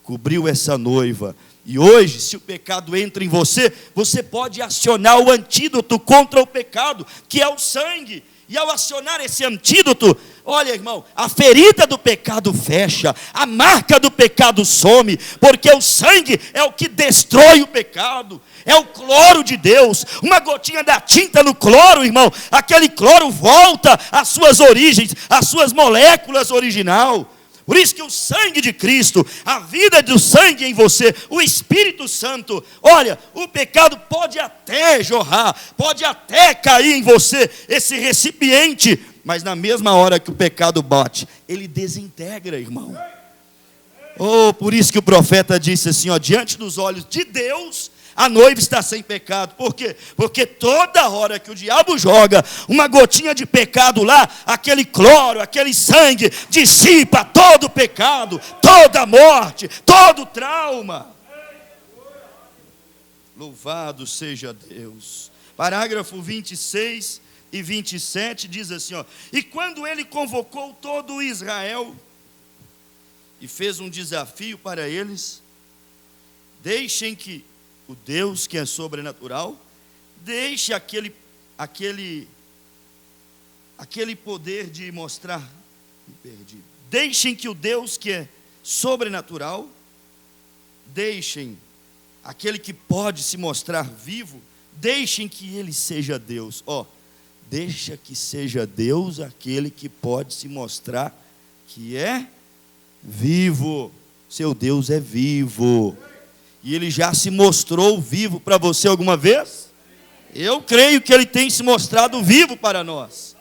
cobriu essa noiva. E hoje, se o pecado entra em você, você pode acionar o antídoto contra o pecado, que é o sangue. E ao acionar esse antídoto, olha, irmão, a ferida do pecado fecha, a marca do pecado some, porque o sangue é o que destrói o pecado, é o cloro de Deus. Uma gotinha da tinta no cloro, irmão, aquele cloro volta às suas origens, às suas moléculas original. Por isso que o sangue de Cristo, a vida do sangue em você, o Espírito Santo, olha, o pecado pode até jorrar, pode até cair em você, esse recipiente, mas na mesma hora que o pecado bate, ele desintegra, irmão. Oh, por isso que o profeta disse assim, ó, diante dos olhos de Deus, a noiva está sem pecado. Por quê? Porque toda hora que o diabo joga uma gotinha de pecado lá, aquele cloro, aquele sangue, dissipa todo o pecado, toda a morte, todo o trauma. Louvado seja Deus. Parágrafo 26 e 27 diz assim, ó, e quando ele convocou todo Israel e fez um desafio para eles, deixem que o Deus que é sobrenatural, deixe aquele poder de mostrar, me perdi. Deixem que o Deus que é sobrenatural, deixem aquele que pode se mostrar vivo, deixem que ele seja Deus. Ó, deixa que seja Deus aquele que pode se mostrar que é vivo. Seu Deus é vivo. E ele já se mostrou vivo para você alguma vez? Eu creio que ele tem se mostrado vivo para nós.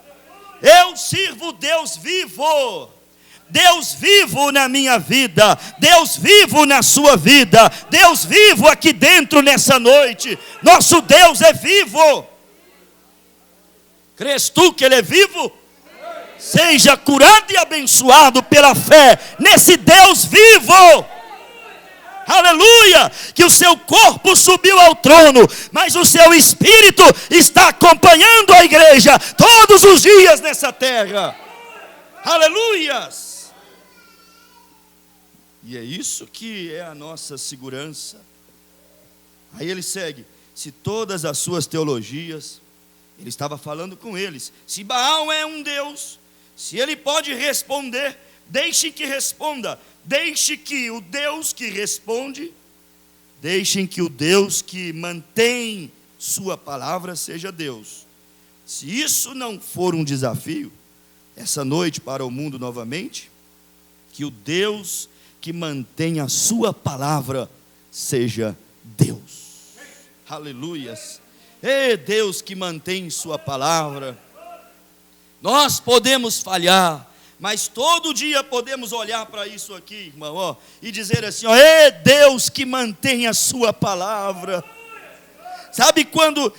Eu sirvo Deus vivo. Deus vivo na minha vida. Deus vivo na sua vida. Deus vivo aqui dentro nessa noite. Nosso Deus é vivo. Crês tu que ele é vivo? Seja curado e abençoado pela fé nesse Deus vivo. Aleluia, que o seu corpo subiu ao trono, mas o seu espírito está acompanhando a igreja todos os dias nessa terra. Aleluias. E é isso que é a nossa segurança. Aí ele segue, se todas as suas teologias, ele estava falando com eles, se Baal é um Deus, se ele pode responder, deixe que responda. Deixe que o Deus que responde, deixem que o Deus que mantém sua palavra seja Deus. Se isso não for um desafio, essa noite para o mundo novamente, que o Deus que mantém a sua palavra seja Deus. Aleluias. É Deus que mantém sua palavra. Nós podemos falhar, Mas todo dia podemos olhar para isso aqui, irmão, ó, e dizer assim, ó, é Deus que mantém a sua palavra. Sabe quando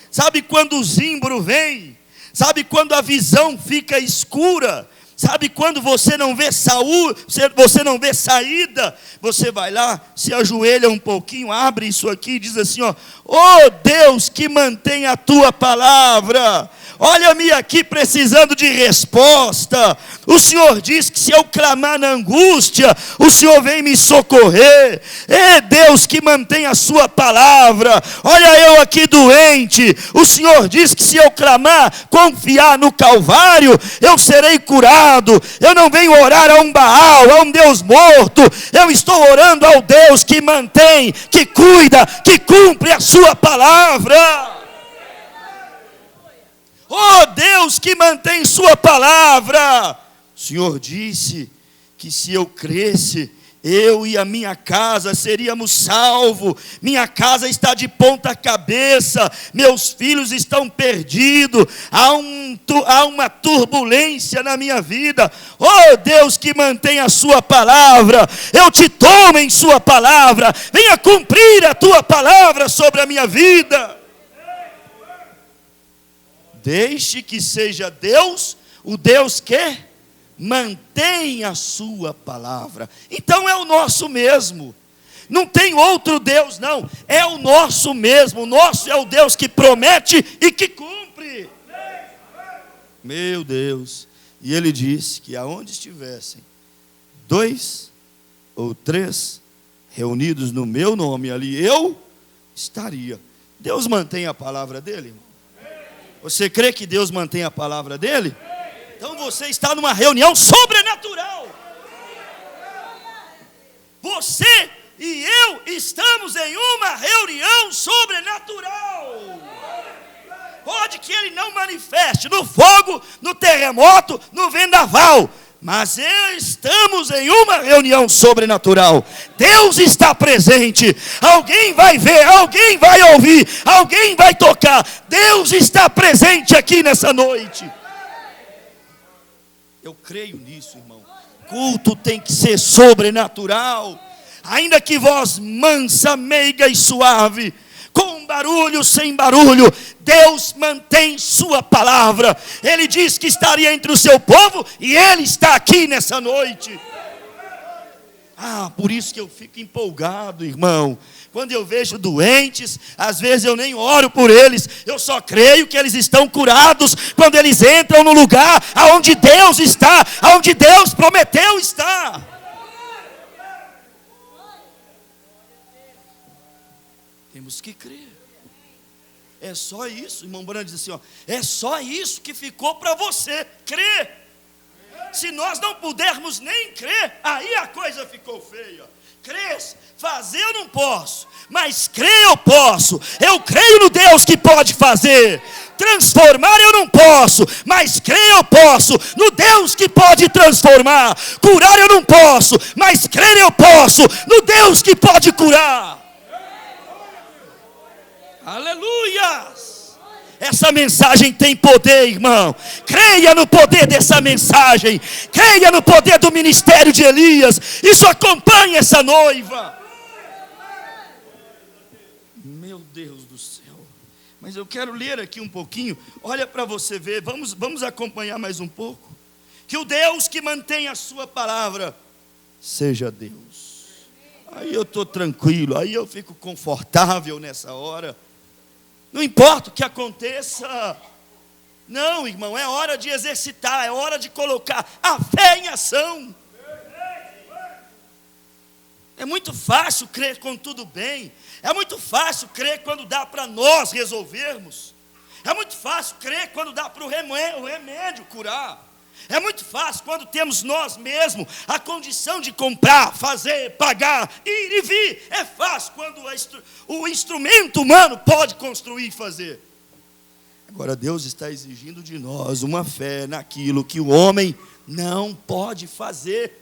o zimbro vem? Sabe quando a visão fica escura? Sabe quando você não vê saúde, você não vê saída? Você vai lá, se ajoelha um pouquinho, abre isso aqui e diz assim, ó, oh Deus que mantém a tua palavra. Olha-me aqui precisando de resposta. O Senhor diz que se eu clamar na angústia, o Senhor vem me socorrer. É Deus que mantém a sua palavra. Olha eu aqui doente. O Senhor diz que se eu clamar, confiar no Calvário, eu serei curado. Eu não venho orar a um Baal, a um Deus morto. Eu estou orando ao Deus que mantém, que cuida, que cumpre a sua palavra. Oh Deus que mantém sua palavra. O Senhor disse que se eu cresce, eu e a minha casa seríamos salvos. Minha casa está de ponta cabeça, meus filhos estão perdidos, há uma turbulência na minha vida. Oh Deus que mantém a sua palavra, eu te tomo em sua palavra, venha cumprir a tua palavra sobre a minha vida. Deixe que seja Deus, o Deus que mantém a sua palavra. Então é o nosso mesmo. Não tem outro Deus, não. É o nosso mesmo. O nosso é o Deus que promete e que cumpre. Meu Deus. E ele disse que aonde estivessem 2 ou 3 reunidos no meu nome, ali eu estaria. Deus mantém a palavra dele, irmão? Você crê que Deus mantém a palavra dele? Então você está numa reunião sobrenatural. Você e eu estamos em uma reunião sobrenatural. Pode que ele não manifeste no fogo, no terremoto, no vendaval, mas estamos em uma reunião sobrenatural. Deus está presente. Alguém vai ver, alguém vai ouvir, alguém vai tocar. Deus está presente aqui nessa noite. Eu creio nisso, irmão. Culto tem que ser sobrenatural. Ainda que voz mansa, meiga e suave, com barulho, sem barulho, Deus mantém sua palavra. Ele disse que estaria entre o seu povo e Ele está aqui nessa noite. Por isso que eu fico empolgado, irmão. Quando eu vejo doentes, às vezes eu nem oro por eles, eu só creio que eles estão curados quando eles entram no lugar aonde Deus está, aonde Deus prometeu estar. Temos que crer. É só isso, irmão Branco diz assim, ó, é só isso que ficou para você, crer. Se nós não pudermos nem crer, aí a coisa ficou feia. Crer, fazer eu não posso, mas crer eu posso. Eu creio no Deus que pode fazer. Transformar eu não posso, mas crer eu posso no Deus que pode transformar. Curar eu não posso, mas crer eu posso no Deus que pode curar. Aleluia! Essa mensagem tem poder, irmão. Creia no poder dessa mensagem. Creia no poder do ministério de Elias. Isso acompanha essa noiva. Meu Deus do céu. Mas eu quero ler aqui um pouquinho. Olha para você ver. Vamos acompanhar mais um pouco. Que o Deus que mantém a sua palavra seja Deus. Aí eu estou tranquilo. Aí eu fico confortável nessa hora. Não importa o que aconteça. Não, irmão, é hora de exercitar, é hora de colocar a fé em ação. É muito fácil crer quando tudo bem. É muito fácil crer quando dá para nós resolvermos. É muito fácil crer quando dá para o remédio curar. É muito fácil quando temos nós mesmos a condição de comprar, fazer, pagar, ir e vir. É fácil quando o instrumento humano pode construir e fazer. Agora Deus está exigindo de nós uma fé naquilo que o homem não pode fazer.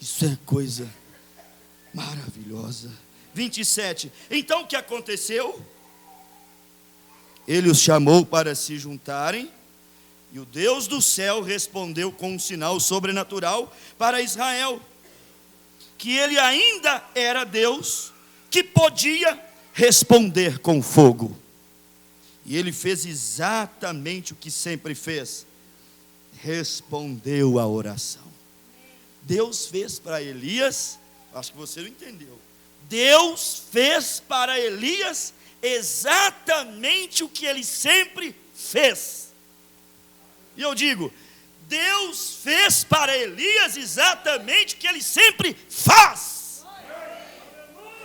Isso é coisa maravilhosa. 27. Então o que aconteceu? Ele os chamou para se juntarem. E o Deus do céu respondeu com um sinal sobrenatural para Israel, que ele ainda era Deus, que podia responder com fogo. E ele fez exatamente o que sempre fez: respondeu à oração. Deus fez para Elias, acho que você não entendeu. Deus fez para Elias exatamente o que ele sempre fez. E eu digo, Deus fez para Elias exatamente o que ele sempre faz.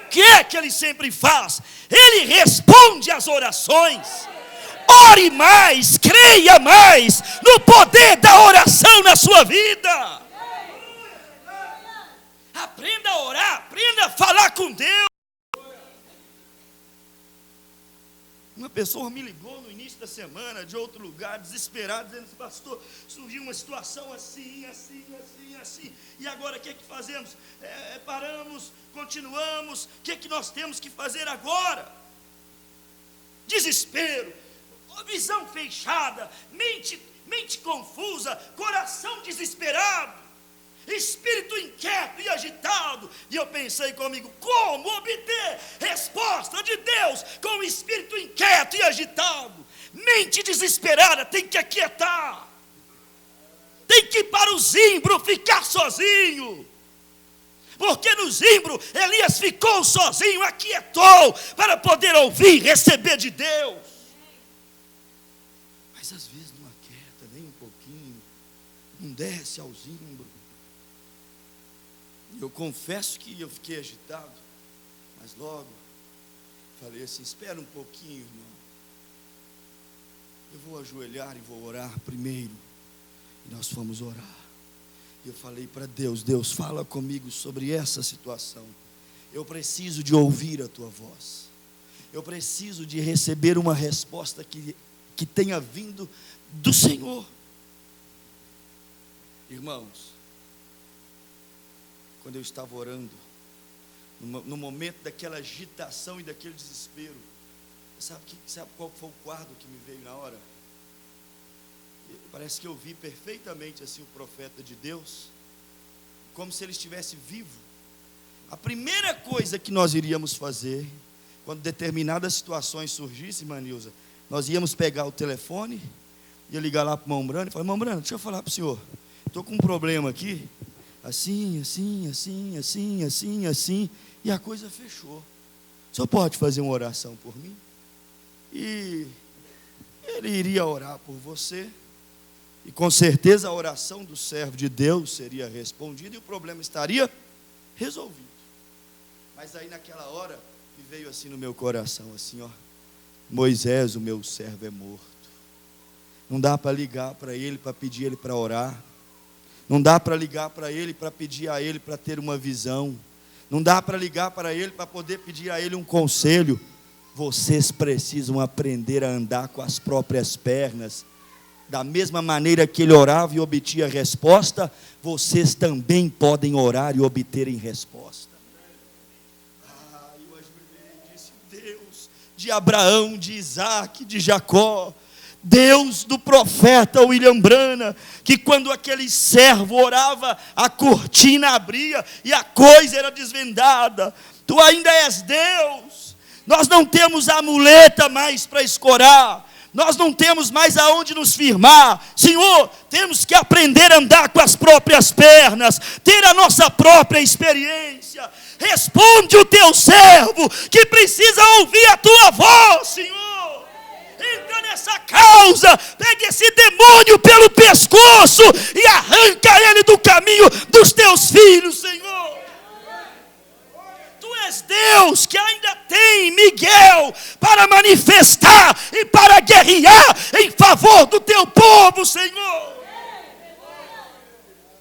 O que é que ele sempre faz? Ele responde às orações. Ore mais, creia mais no poder da oração na sua vida. Aprenda a orar, aprenda a falar com Deus. Uma pessoa me ligou no início da semana, de outro lugar, desesperado, dizendo: pastor, surgiu uma situação assim. E agora o que é que fazemos? Paramos, continuamos, o que é que nós temos que fazer agora? Desespero, visão fechada, mente confusa, coração desesperado, espírito inquieto e agitado. E eu pensei comigo: como obter resposta de Deus com o espírito inquieto e agitado? Mente desesperada tem que aquietar, tem que ir para o zimbro, ficar sozinho. Porque no zimbro Elias ficou sozinho, aquietou para poder ouvir, receber de Deus. Mas às vezes não aquieta nem um pouquinho, não desce ao zimbro. Eu confesso que eu fiquei agitado, mas logo falei assim: espera um pouquinho, irmão. Eu vou ajoelhar e vou orar primeiro. E nós fomos orar. E eu falei para Deus: Deus, fala comigo sobre essa situação. Eu preciso de ouvir a tua voz. Eu preciso de receber uma resposta que tenha vindo do Senhor. Irmãos, quando eu estava orando, no momento daquela agitação e daquele desespero, sabe qual foi o quadro que me veio na hora? Parece que eu vi perfeitamente assim o profeta de Deus, como se ele estivesse vivo. A primeira coisa que nós iríamos fazer, quando determinadas situações surgissem, Manilza, nós íamos pegar o telefone, ia ligar lá para o irmão Brano e falar: irmão Brano, deixa eu falar para o senhor, estou com um problema aqui, assim, e a coisa fechou. O senhor pode fazer uma oração por mim? E ele iria orar por você, e com certeza a oração do servo de Deus seria respondida e o problema estaria resolvido. Mas aí naquela hora me veio assim no meu coração, assim, ó: Moisés, o meu servo, é morto. Não dá para ligar para ele, para pedir ele para orar. Não dá para ligar para ele, para pedir a ele para ter uma visão. Não dá para ligar para ele, para poder pedir a ele um conselho. Vocês precisam aprender a andar com as próprias pernas. Da mesma maneira que ele orava e obtinha resposta, vocês também podem orar e obterem resposta. Eu ajoelhei e disse: Deus de Abraão, de Isaac, de Jacó, Deus do profeta William Branham, que quando aquele servo orava, a cortina abria e a coisa era desvendada. Tu ainda és Deus. Nós não temos a muleta mais para escorar, nós não temos mais aonde nos firmar. Senhor, temos que aprender a andar com as próprias pernas, ter a nossa própria experiência. Responde o teu servo, que precisa ouvir a tua voz, Senhor. Entra nessa causa, pega esse demônio pelo pescoço e arranca ele do caminho dos teus filhos, Senhor. Tu és Deus que ainda tem Miguel para manifestar e para guerrear em favor do teu povo, Senhor.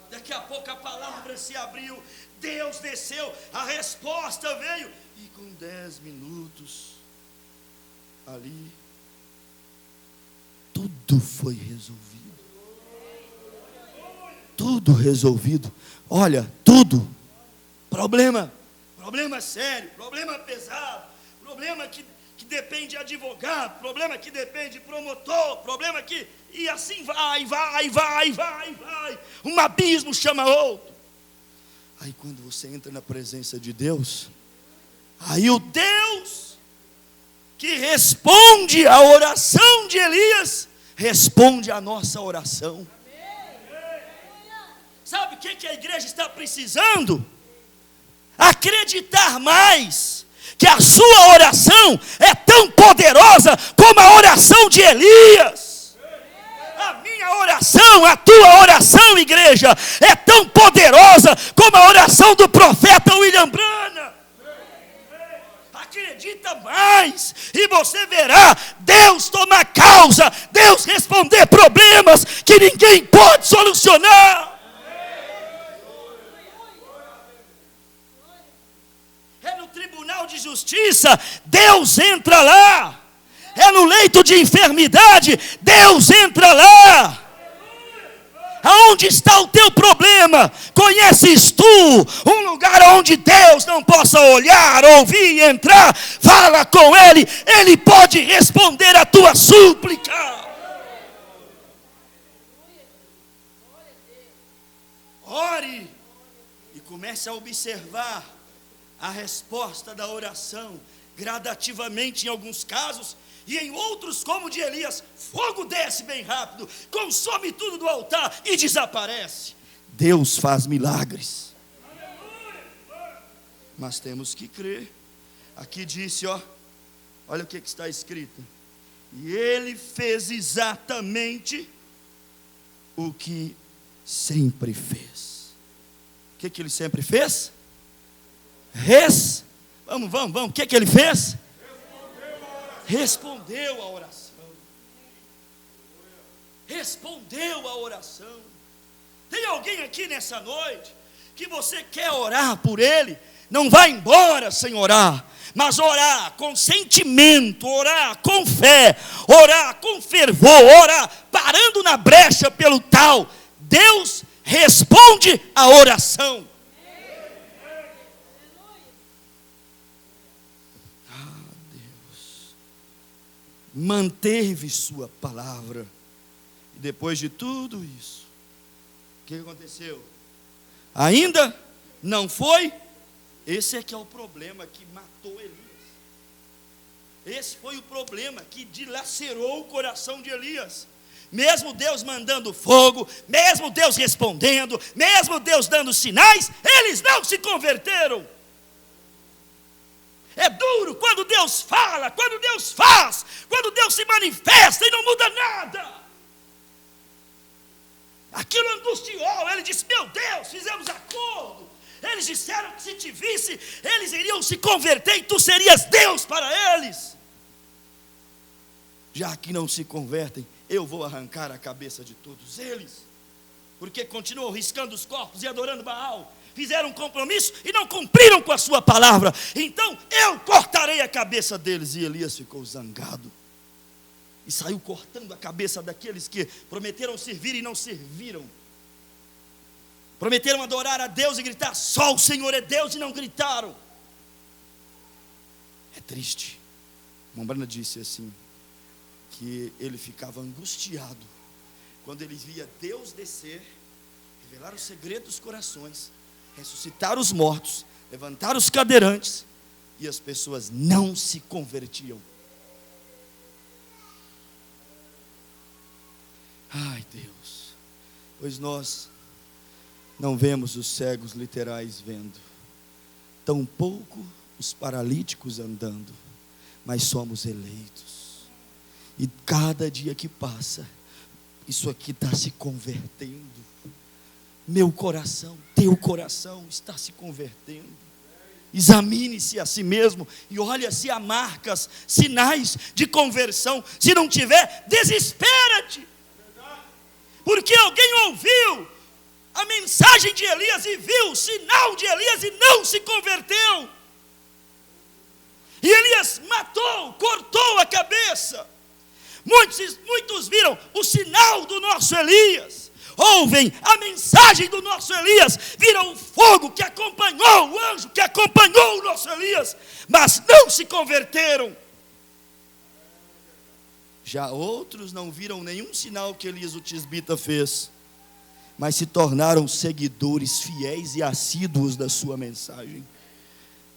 Daqui a pouco a palavra se abriu, Deus desceu, a resposta veio, e com 10 minutos ali tudo foi resolvido. Tudo resolvido. Olha, tudo. Problema sério, problema pesado, problema que que depende de advogado, problema que depende de promotor, problema que... E assim vai. Um abismo chama outro. Aí quando você entra na presença de Deus, aí o Deus que responde a oração de Elias, responde a nossa oração. Sabe o que a igreja está precisando? Acreditar mais que a sua oração é tão poderosa como a oração de Elias. A minha oração, a tua oração, igreja, é tão poderosa como a oração do profeta William Branham. Acredita mais e você verá Deus tomar causa, Deus responder problemas que ninguém pode solucionar. É no tribunal de justiça, Deus entra lá. É no leito de enfermidade, Deus entra lá. Aonde está o teu problema? Conheces tu um lugar onde Deus não possa olhar, ouvir e entrar? Fala com Ele, Ele pode responder a tua súplica. Ore e comece a observar a resposta da oração, gradativamente em alguns casos, e em outros, como de Elias, fogo desce bem rápido, consome tudo do altar e desaparece. Deus faz milagres. Mas temos que crer. Aqui disse, olha o que está escrito. E ele fez exatamente o que sempre fez. O que ele sempre fez? Vamos. O que ele fez? Respondeu a oração. Respondeu a oração. Tem alguém aqui nessa noite que você quer orar por ele? Não vá embora sem orar, mas orar com sentimento, orar com fé, orar com fervor, orar parando na brecha pelo tal. Deus responde a oração. Manteve sua palavra. E depois de tudo isso, o que aconteceu? Ainda não foi? Esse é que é o problema que matou Elias. Esse foi o problema que dilacerou o coração de Elias. Mesmo Deus mandando fogo, mesmo Deus respondendo, mesmo Deus dando sinais, eles não se converteram. É duro quando Deus fala, quando Deus faz, quando Deus se manifesta e não muda nada. Aquilo angustiou, ele disse, meu Deus, fizemos acordo. Eles disseram que se te visse, eles iriam se converter e tu serias Deus para eles. Já que não se convertem, eu vou arrancar a cabeça de todos eles. Porque continuam riscando os corpos e adorando Baal. Fizeram um compromisso e não cumpriram com a sua palavra. Então eu cortarei a cabeça deles. E Elias ficou zangado. E saiu cortando a cabeça daqueles que prometeram servir e não serviram. Prometeram adorar a Deus e gritar, só o Senhor é Deus, e não gritaram. É triste. Mombrana disse assim, que ele ficava angustiado quando ele via Deus descer, revelar o segredo dos corações, ressuscitar os mortos, levantar os cadeirantes, e as pessoas não se convertiam. Ai Deus, pois nós não vemos os cegos literais vendo, tampouco os paralíticos andando, mas somos eleitos. E cada dia que passa, isso aqui está se convertendo. Meu coração, teu coração está se convertendo. Examine-se a si mesmo e olha se há marcas, sinais de conversão. Se não tiver, desespera-te. Porque alguém ouviu a mensagem de Elias e viu o sinal de Elias e não se converteu. E Elias matou, cortou a cabeça. Muitos viram o sinal do nosso Elias, ouvem a mensagem do nosso Elias, viram o fogo que acompanhou, o anjo que acompanhou o nosso Elias, mas não se converteram. Já outros não viram nenhum sinal que Elias o tisbita fez, mas se tornaram seguidores fiéis e assíduos da sua mensagem.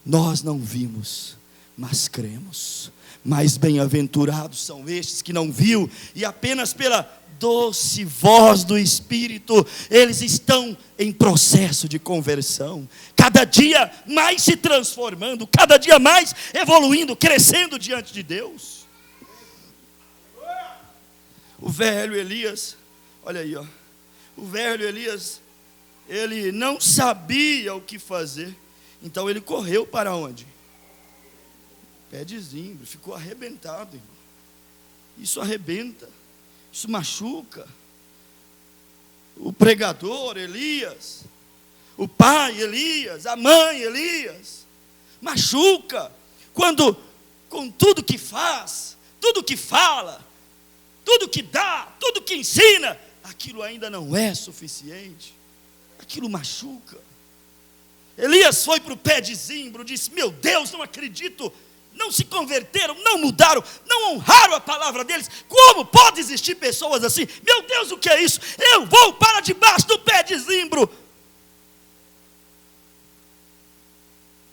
Nós não vimos, mas cremos. Mais bem-aventurados são estes que não viu, e apenas pela doce voz do Espírito, eles estão em processo de conversão, cada dia mais se transformando, cada dia mais evoluindo, crescendo diante de Deus. O velho Elias, olha aí, ó. O velho Elias, ele não sabia o que fazer, então ele correu para onde? Pé de zimbro, ficou arrebentado, irmão. Isso arrebenta, isso machuca. O pregador Elias, o pai Elias, a mãe Elias, machuca, quando com tudo que faz, tudo que fala, tudo que dá, tudo que ensina, aquilo ainda não é suficiente, aquilo machuca. Elias foi para o pé de zimbro, disse: meu Deus, não acredito, não se converteram, não mudaram, não honraram a palavra deles. Como pode existir pessoas assim? Meu Deus, o que é isso? Eu vou para debaixo do pé de zimbro.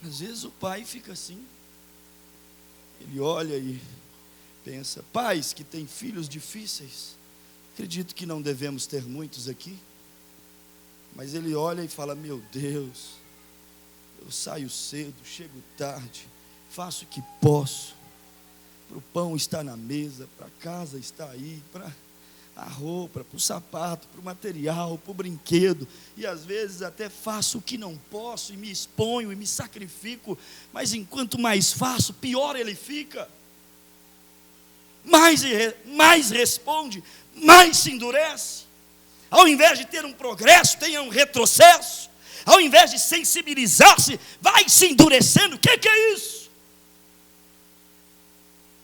Às vezes o pai fica assim, ele olha e pensa: pais que têm filhos difíceis, acredito que não devemos ter muitos aqui, mas ele olha e fala: meu Deus, eu saio cedo, chego tarde, faço o que posso, para o pão estar na mesa, para a casa estar aí, para a roupa, para o sapato, para o material, para o brinquedo, e às vezes até faço o que não posso, e me exponho, e me sacrifico, mas enquanto mais faço, pior ele fica, mais responde, mais se endurece. Ao invés de ter um progresso, tem um retrocesso. Ao invés de sensibilizar-se, vai se endurecendo. O que é isso?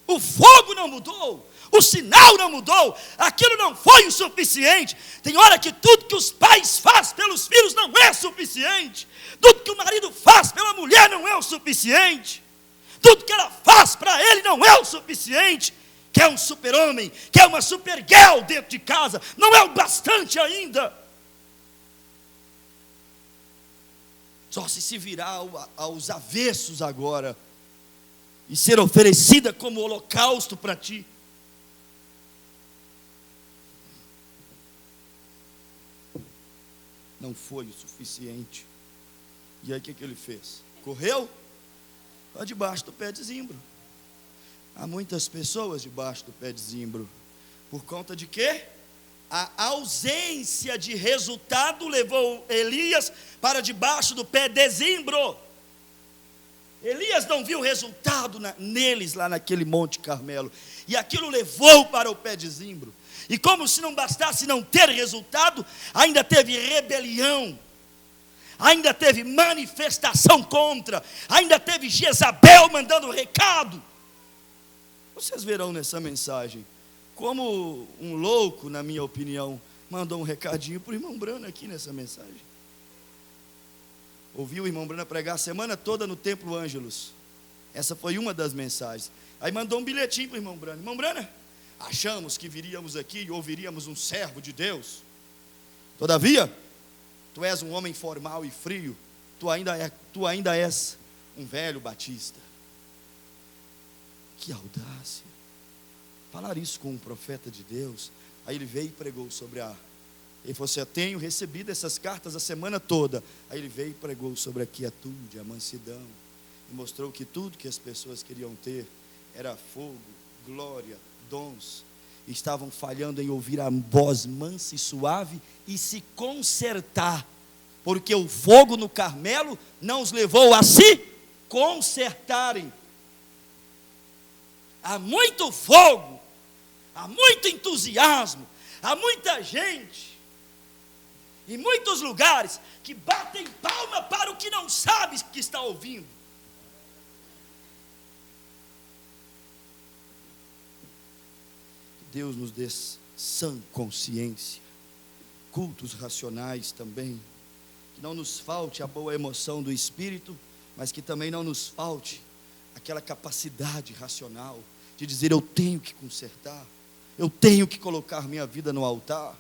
O fogo não mudou, o sinal não mudou, aquilo não foi o suficiente. Tem hora que tudo que os pais fazem pelos filhos não é suficiente, tudo que o marido faz pela mulher não é o suficiente, tudo que ela faz para ele não é o suficiente. Quer um super-homem, quer uma super-girl dentro de casa, não é o bastante ainda. Só se virar aos avessos agora, e ser oferecida como holocausto para ti. Não foi o suficiente. E aí o que ele fez? Correu lá debaixo do pé de zimbro. Há muitas pessoas debaixo do pé de zimbro. Por conta de quê? A ausência de resultado levou Elias para debaixo do pé de zimbro. Elias não viu resultado neles lá naquele Monte Carmelo. E aquilo levou para o pé de zimbro. E como se não bastasse não ter resultado, ainda teve rebelião, ainda teve manifestação contra, ainda teve Jezabel mandando recado. Vocês verão nessa mensagem como um louco, na minha opinião, mandou um recadinho para o irmão Brana aqui nessa mensagem. Ouviu o irmão Brana pregar a semana toda no Templo Ângelos. Essa foi uma das mensagens. Aí mandou um bilhetinho para o irmão Brana: irmão Brana, achamos que viríamos aqui e ouviríamos um servo de Deus. Todavia, tu és um homem formal e frio, tu ainda és um velho batista. Que audácia, falar isso com um profeta de Deus. Aí ele veio e pregou sobre ele falou assim: eu tenho recebido essas cartas a semana toda. Aí ele veio e pregou sobre a quietude, a mansidão, e mostrou que tudo que as pessoas queriam ter era fogo, glória, dons, e estavam falhando em ouvir a voz mansa e suave e se consertar, porque o fogo no Carmelo não os levou a se consertarem. Há muito fogo, há muito entusiasmo, há muita gente, em muitos lugares, que batem palma para o que não sabe que está ouvindo. Deus nos dê sã consciência, cultos racionais também, que não nos falte a boa emoção do Espírito, mas que também não nos falte aquela capacidade racional de dizer: eu tenho que consertar, Eu tenho que colocar minha vida no altar.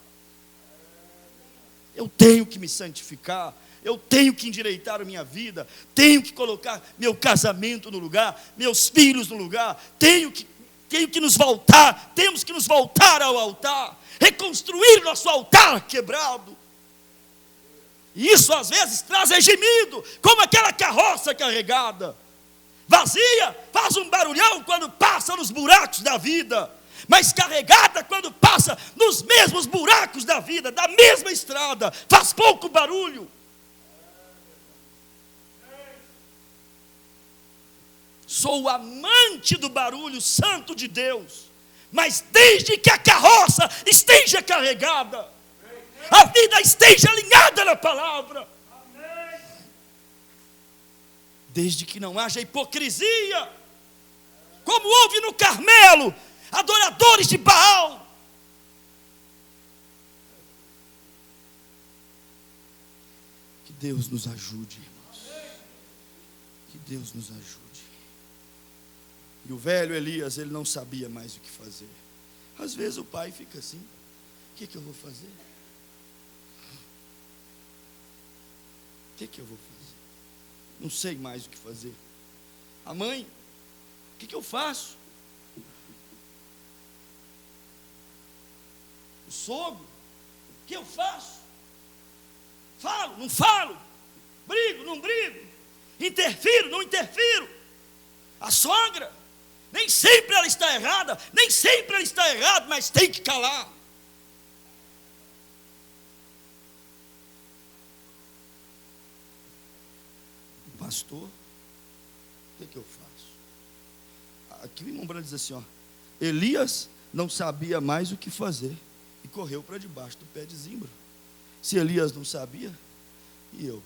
Eu tenho que me santificar. Eu tenho que endireitar a minha vida. Tenho que colocar meu casamento no lugar, meus filhos no lugar. Tenho que nos voltar. Temos que nos voltar ao altar. Reconstruir nosso altar quebrado. E isso às vezes traz gemido, como aquela carroça carregada. Vazia, faz um barulhão quando passa nos buracos da vida, mas carregada quando passa nos mesmos buracos da vida, da mesma estrada, faz pouco barulho. Sou amante do barulho santo de Deus, mas desde que a carroça esteja carregada, a vida esteja alinhada na palavra, desde que não haja hipocrisia, como houve no Carmelo, adoradores de Baal. Que Deus nos ajude, irmãos. Que Deus nos ajude. E o velho Elias, ele não sabia mais o que fazer. Às vezes o pai fica assim: o que eu vou fazer? O que eu vou fazer? Não sei mais o que fazer. A mãe: o que eu faço? O sogro: o que eu faço? Falo, não falo? Brigo, não brigo? Interfiro, não interfiro? A sogra: nem sempre ela está errada, nem sempre ela está errado, mas tem que calar. Pastor, o que eu faço? Aqui o irmão Branco diz assim, ó: Elias não sabia mais o que fazer e correu para debaixo do pé de zimbro. Se Elias não sabia, e eu?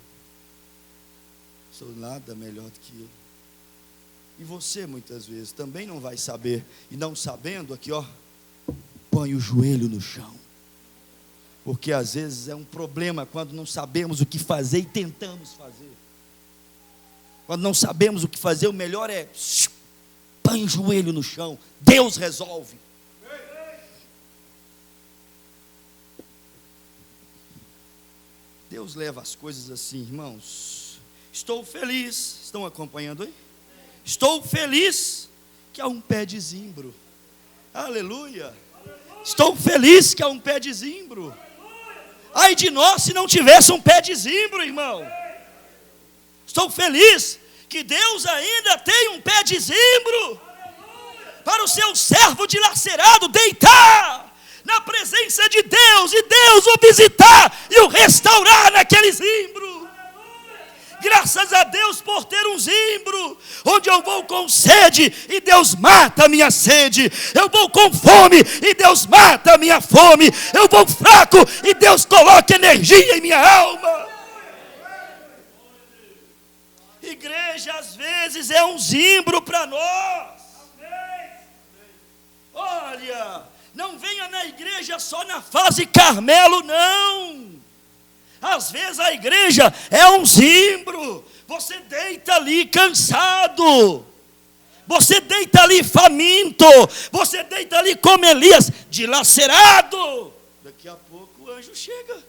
Sou nada melhor do que ele. E você muitas vezes também não vai saber, e não sabendo, aqui ó, põe o joelho no chão. Porque às vezes é um problema quando não sabemos o que fazer e tentamos fazer. Quando não sabemos o que fazer, o melhor é põe o joelho no chão, Deus resolve. Deus leva as coisas assim, irmãos. Estou feliz, estão acompanhando aí? Estou feliz que há um pé de zimbro. Aleluia. Estou feliz que há um pé de zimbro. Ai de nós se não tivesse um pé de zimbro, irmão. Estou feliz que Deus ainda tem um pé de zimbro para o seu servo dilacerado deitar na presença de Deus e Deus o visitar e o restaurar naquele zimbro. Graças a Deus por ter um zimbro, onde eu vou com sede e Deus mata a minha sede. Eu vou com fome e Deus mata a minha fome. Eu vou fraco e Deus coloca energia em minha alma. Igreja às vezes é um zimbro para nós. Olha, não venha na igreja só na fase Carmelo, não. Às vezes a igreja é um zimbro. Você deita ali cansado, você deita ali faminto, você deita ali como Elias, dilacerado. Daqui a pouco o anjo chega.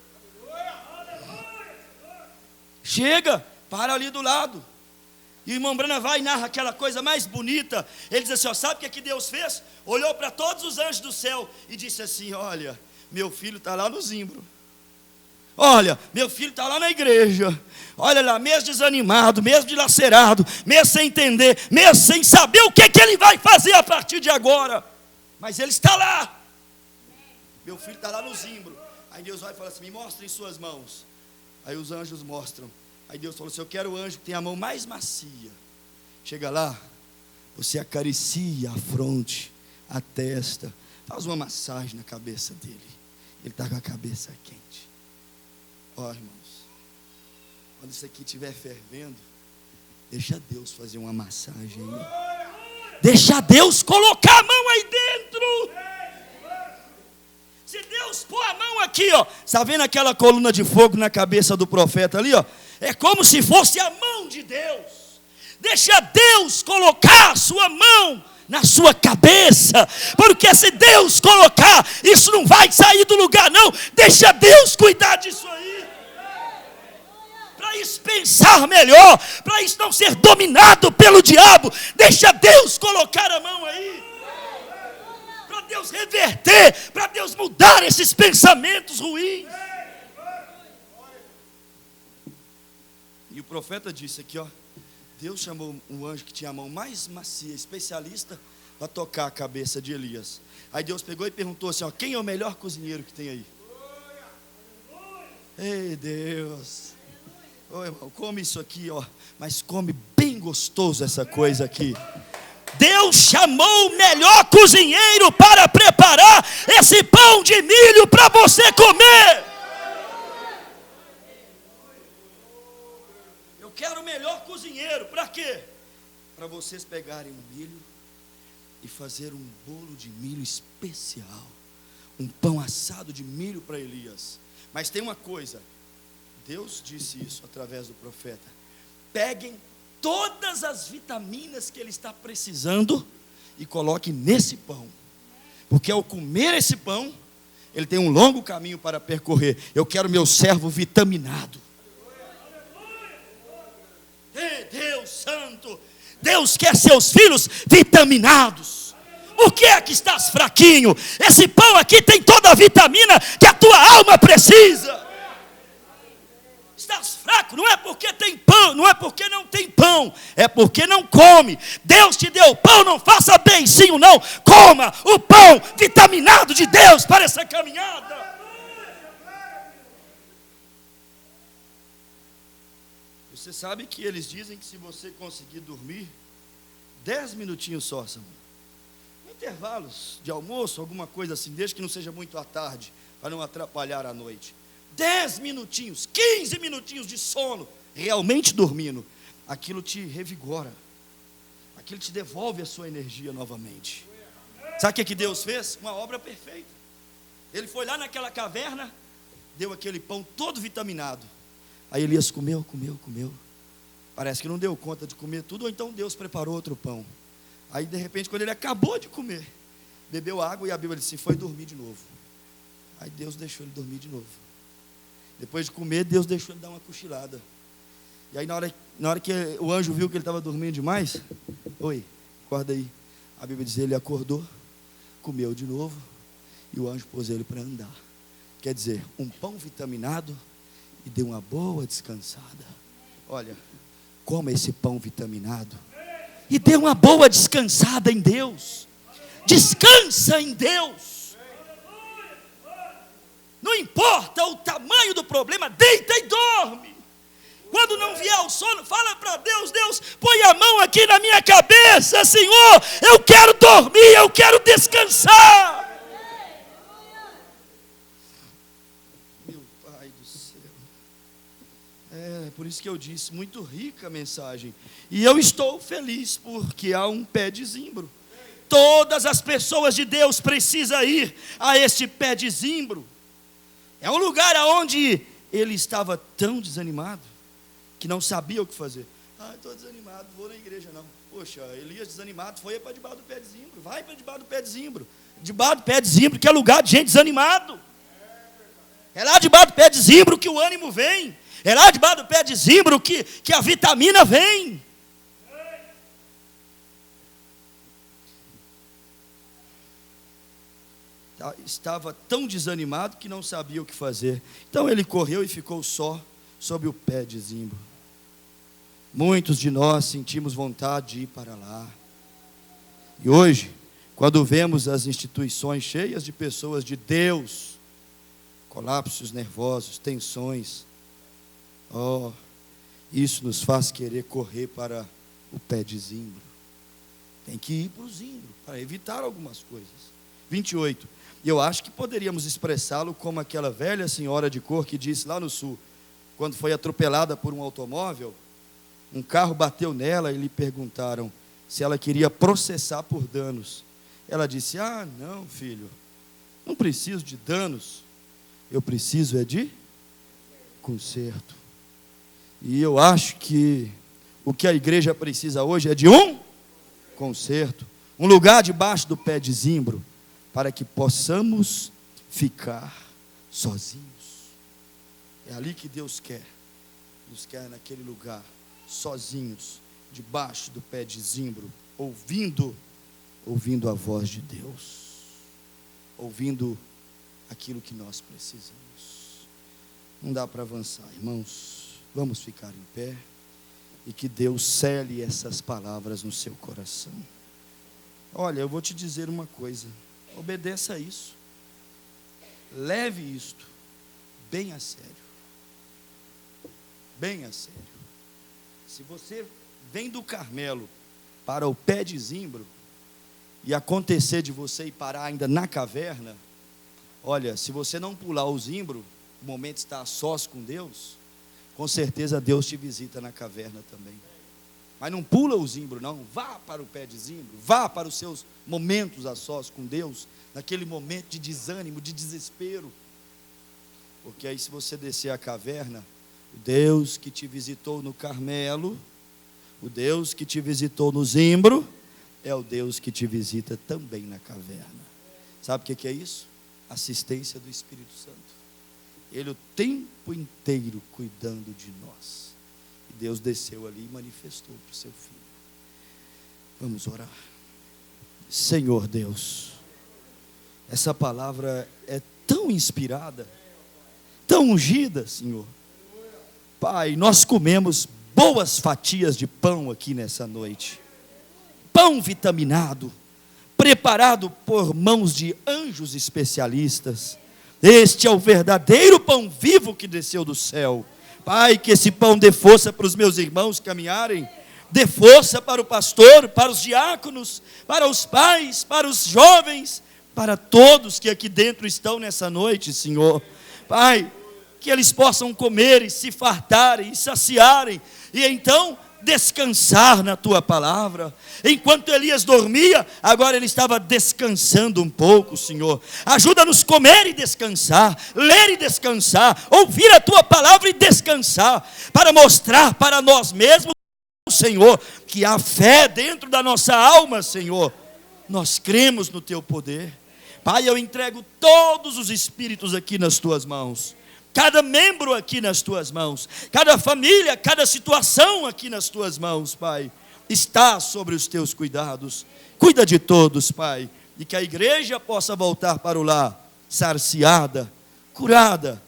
Chega, para ali do lado. E o irmão Brana vai e narra aquela coisa mais bonita. Ele diz assim, ó, sabe o que Deus fez? Olhou para todos os anjos do céu e disse assim, olha, meu filho está lá no zimbro. Olha, meu filho está lá na igreja. Olha lá, mesmo desanimado, mesmo dilacerado, mesmo sem entender, mesmo sem saber o que ele vai fazer a partir de agora. Mas ele está lá. Meu filho está lá no zimbro. Aí Deus vai e fala assim, me mostrem suas mãos. Aí os anjos mostram. Aí Deus falou assim, eu quero o anjo que tem a mão mais macia. Chega lá, você acaricia a fronte, a testa, faz uma massagem na cabeça dele. Ele está com a cabeça quente. Ó, irmãos, quando isso aqui estiver fervendo, deixa Deus fazer uma massagem aí. Deixa Deus colocar a mão aí dentro. Se Deus pôr a mão aqui, ó, está vendo aquela coluna de fogo na cabeça do profeta ali, ó? É como se fosse a mão de Deus. Deixa Deus colocar a sua mão na sua cabeça, porque se Deus colocar, isso não vai sair do lugar não. Deixa Deus cuidar disso aí, para isso pensar melhor, para isso não ser dominado pelo diabo. Deixa Deus colocar a mão aí, para Deus reverter, para Deus mudar esses pensamentos ruins. E o profeta disse aqui, ó, Deus chamou um anjo que tinha a mão mais macia, especialista, para tocar a cabeça de Elias. Aí Deus pegou e perguntou assim, ó, quem é o melhor cozinheiro que tem aí? Ei, Deus. Ô, irmão, come isso aqui, ó, mas come bem gostoso essa coisa aqui. Deus chamou o melhor cozinheiro para preparar esse pão de milho para você comer. Eu quero o melhor cozinheiro, para quê? Para vocês pegarem um milho e fazer um bolo de milho especial, um pão assado de milho para Elias. Mas tem uma coisa, Deus disse isso através do profeta: peguem todas as vitaminas que ele está precisando e coloquem nesse pão, porque ao comer esse pão, ele tem um longo caminho para percorrer. Eu quero meu servo vitaminado. Deus santo, Deus quer seus filhos vitaminados. Por que é que estás fraquinho? Esse pão aqui tem toda a vitamina que a tua alma precisa. Estás fraco, não é porque tem pão, não é porque não tem pão, é porque não come. Deus te deu pão, não faça beicinho não. Coma o pão vitaminado de Deus para essa caminhada. Você sabe que eles dizem que se você conseguir dormir 10 minutinhos só, Samuel, intervalos de almoço, alguma coisa assim, desde que não seja muito à tarde, para não atrapalhar a noite, 10 minutinhos, 15 minutinhos de sono, realmente dormindo, aquilo te revigora, aquilo te devolve a sua energia novamente. Sabe o que Deus fez? Uma obra perfeita. Ele foi lá naquela caverna, deu aquele pão todo vitaminado. Aí Elias comeu. Parece que não deu conta de comer tudo, ou então Deus preparou outro pão. Aí de repente, quando ele acabou de comer, bebeu água e a Bíblia disse, foi dormir de novo. Aí Deus deixou ele dormir de novo. Depois de comer, Deus deixou ele dar uma cochilada. E aí na hora que o anjo viu que ele estava dormindo demais, oi, acorda aí. A Bíblia diz, ele acordou, comeu de novo, e o anjo pôs ele para andar. Quer dizer, um pão vitaminado e deu uma boa descansada. Olha, coma esse pão vitaminado e dê uma boa descansada em Deus. Descansa em Deus. Não importa o tamanho do problema, deita e dorme. Quando não vier o sono, fala para Deus, Deus, põe a mão aqui na minha cabeça, Senhor, eu quero dormir, eu quero descansar. Meu Pai do céu. Por isso que eu disse, muito rica a mensagem. E eu estou feliz, porque há um pé de zimbro. Todas as pessoas de Deus precisam ir a este pé de zimbro. É um lugar onde ele estava tão desanimado, que não sabia o que fazer. Estou desanimado, vou na igreja não. Poxa, Elias desanimado, foi para debaixo do pé de zimbro. Vai para debaixo do pé de zimbro. Debaixo do pé de zimbro, que é lugar de gente desanimado. É lá debaixo do pé de zimbro que o ânimo vem. É lá debaixo do pé de zimbro que a vitamina vem. Estava tão desanimado que não sabia o que fazer. Então ele correu e ficou só sob o pé de zimbro. Muitos de nós sentimos vontade de ir para lá. E hoje, quando vemos as instituições cheias de pessoas de Deus, colapsos nervosos, tensões, isso nos faz querer correr para o pé de zimbro. Tem que ir para o zimbro, para evitar algumas coisas. 28. E eu acho que poderíamos expressá-lo como aquela velha senhora de cor que disse lá no sul, quando foi atropelada por um automóvel, um carro bateu nela e lhe perguntaram se ela queria processar por danos. Ela disse, não filho, não preciso de danos, eu preciso é de conserto. E eu acho que o que a igreja precisa hoje é de um conserto, um lugar debaixo do pé de zimbro, para que possamos ficar sozinhos. É ali que Deus quer, nos quer naquele lugar, sozinhos, debaixo do pé de zimbro, ouvindo a voz de Deus, ouvindo aquilo que nós precisamos. Não dá para avançar, irmãos. Vamos ficar em pé e que Deus cele essas palavras no seu coração. Olha, eu vou te dizer uma coisa, obedeça a isso, leve isto bem a sério, bem a sério. Se você vem do Carmelo para o pé de zimbro, e acontecer de você ir parar ainda na caverna, olha, se você não pular o zimbro, o momento está a sós com Deus, com certeza Deus te visita na caverna também. Mas não pula o zimbro não, vá para o pé de zimbro, vá para os seus momentos a sós com Deus, naquele momento de desânimo, de desespero, porque aí se você descer a caverna, o Deus que te visitou no Carmelo, o Deus que te visitou no zimbro, é o Deus que te visita também na caverna. Sabe o que é isso? Assistência do Espírito Santo. Ele o tempo inteiro cuidando de nós. E Deus desceu ali e manifestou para o seu filho. Vamos orar. Senhor Deus, essa palavra é tão inspirada, tão ungida, Senhor. Pai, nós comemos boas fatias de pão aqui nessa noite. Pão vitaminado, preparado por mãos de anjos especialistas. Este é o verdadeiro pão vivo que desceu do céu. Pai, que esse pão dê força para os meus irmãos caminharem, dê força para o pastor, para os diáconos, para os pais, para os jovens, para todos que aqui dentro estão nessa noite, Senhor. Pai, que eles possam comer e se fartarem e saciarem, e então descansar na tua palavra. Enquanto Elias dormia, agora ele estava descansando um pouco, Senhor. Ajuda-nos a comer e descansar, ler e descansar, ouvir a tua palavra e descansar, para mostrar para nós mesmos, Senhor, que há fé dentro da nossa alma, Senhor. Nós cremos no teu poder. Pai, eu entrego todos os espíritos aqui nas tuas mãos, cada membro aqui nas tuas mãos, cada família, cada situação aqui nas tuas mãos, Pai. Está sobre os teus cuidados. Cuida de todos, Pai, e que a igreja possa voltar para o lar saciada, curada,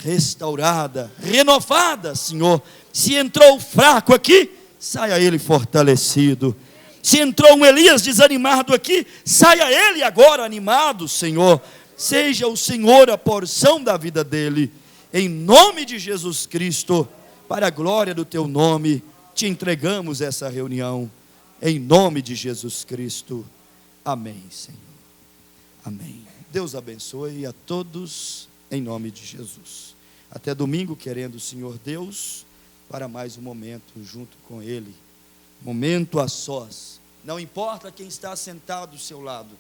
restaurada, renovada, Senhor. Se entrou fraco aqui, saia ele fortalecido. Se entrou um Elias desanimado aqui, saia ele agora animado, Senhor. Seja o Senhor a porção da vida dele, em nome de Jesus Cristo, para a glória do teu nome, te entregamos essa reunião, em nome de Jesus Cristo, amém, Senhor, amém. Deus abençoe a todos, em nome de Jesus. Até domingo, querendo o Senhor Deus, para mais um momento junto com Ele, momento a sós. Não importa quem está sentado do seu lado,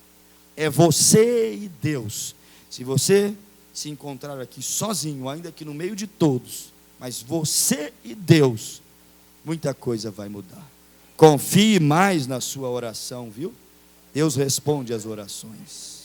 é você e Deus. Se você se encontrar aqui sozinho, ainda que no meio de todos, mas você e Deus, muita coisa vai mudar. Confie mais na sua oração, viu? Deus responde às orações.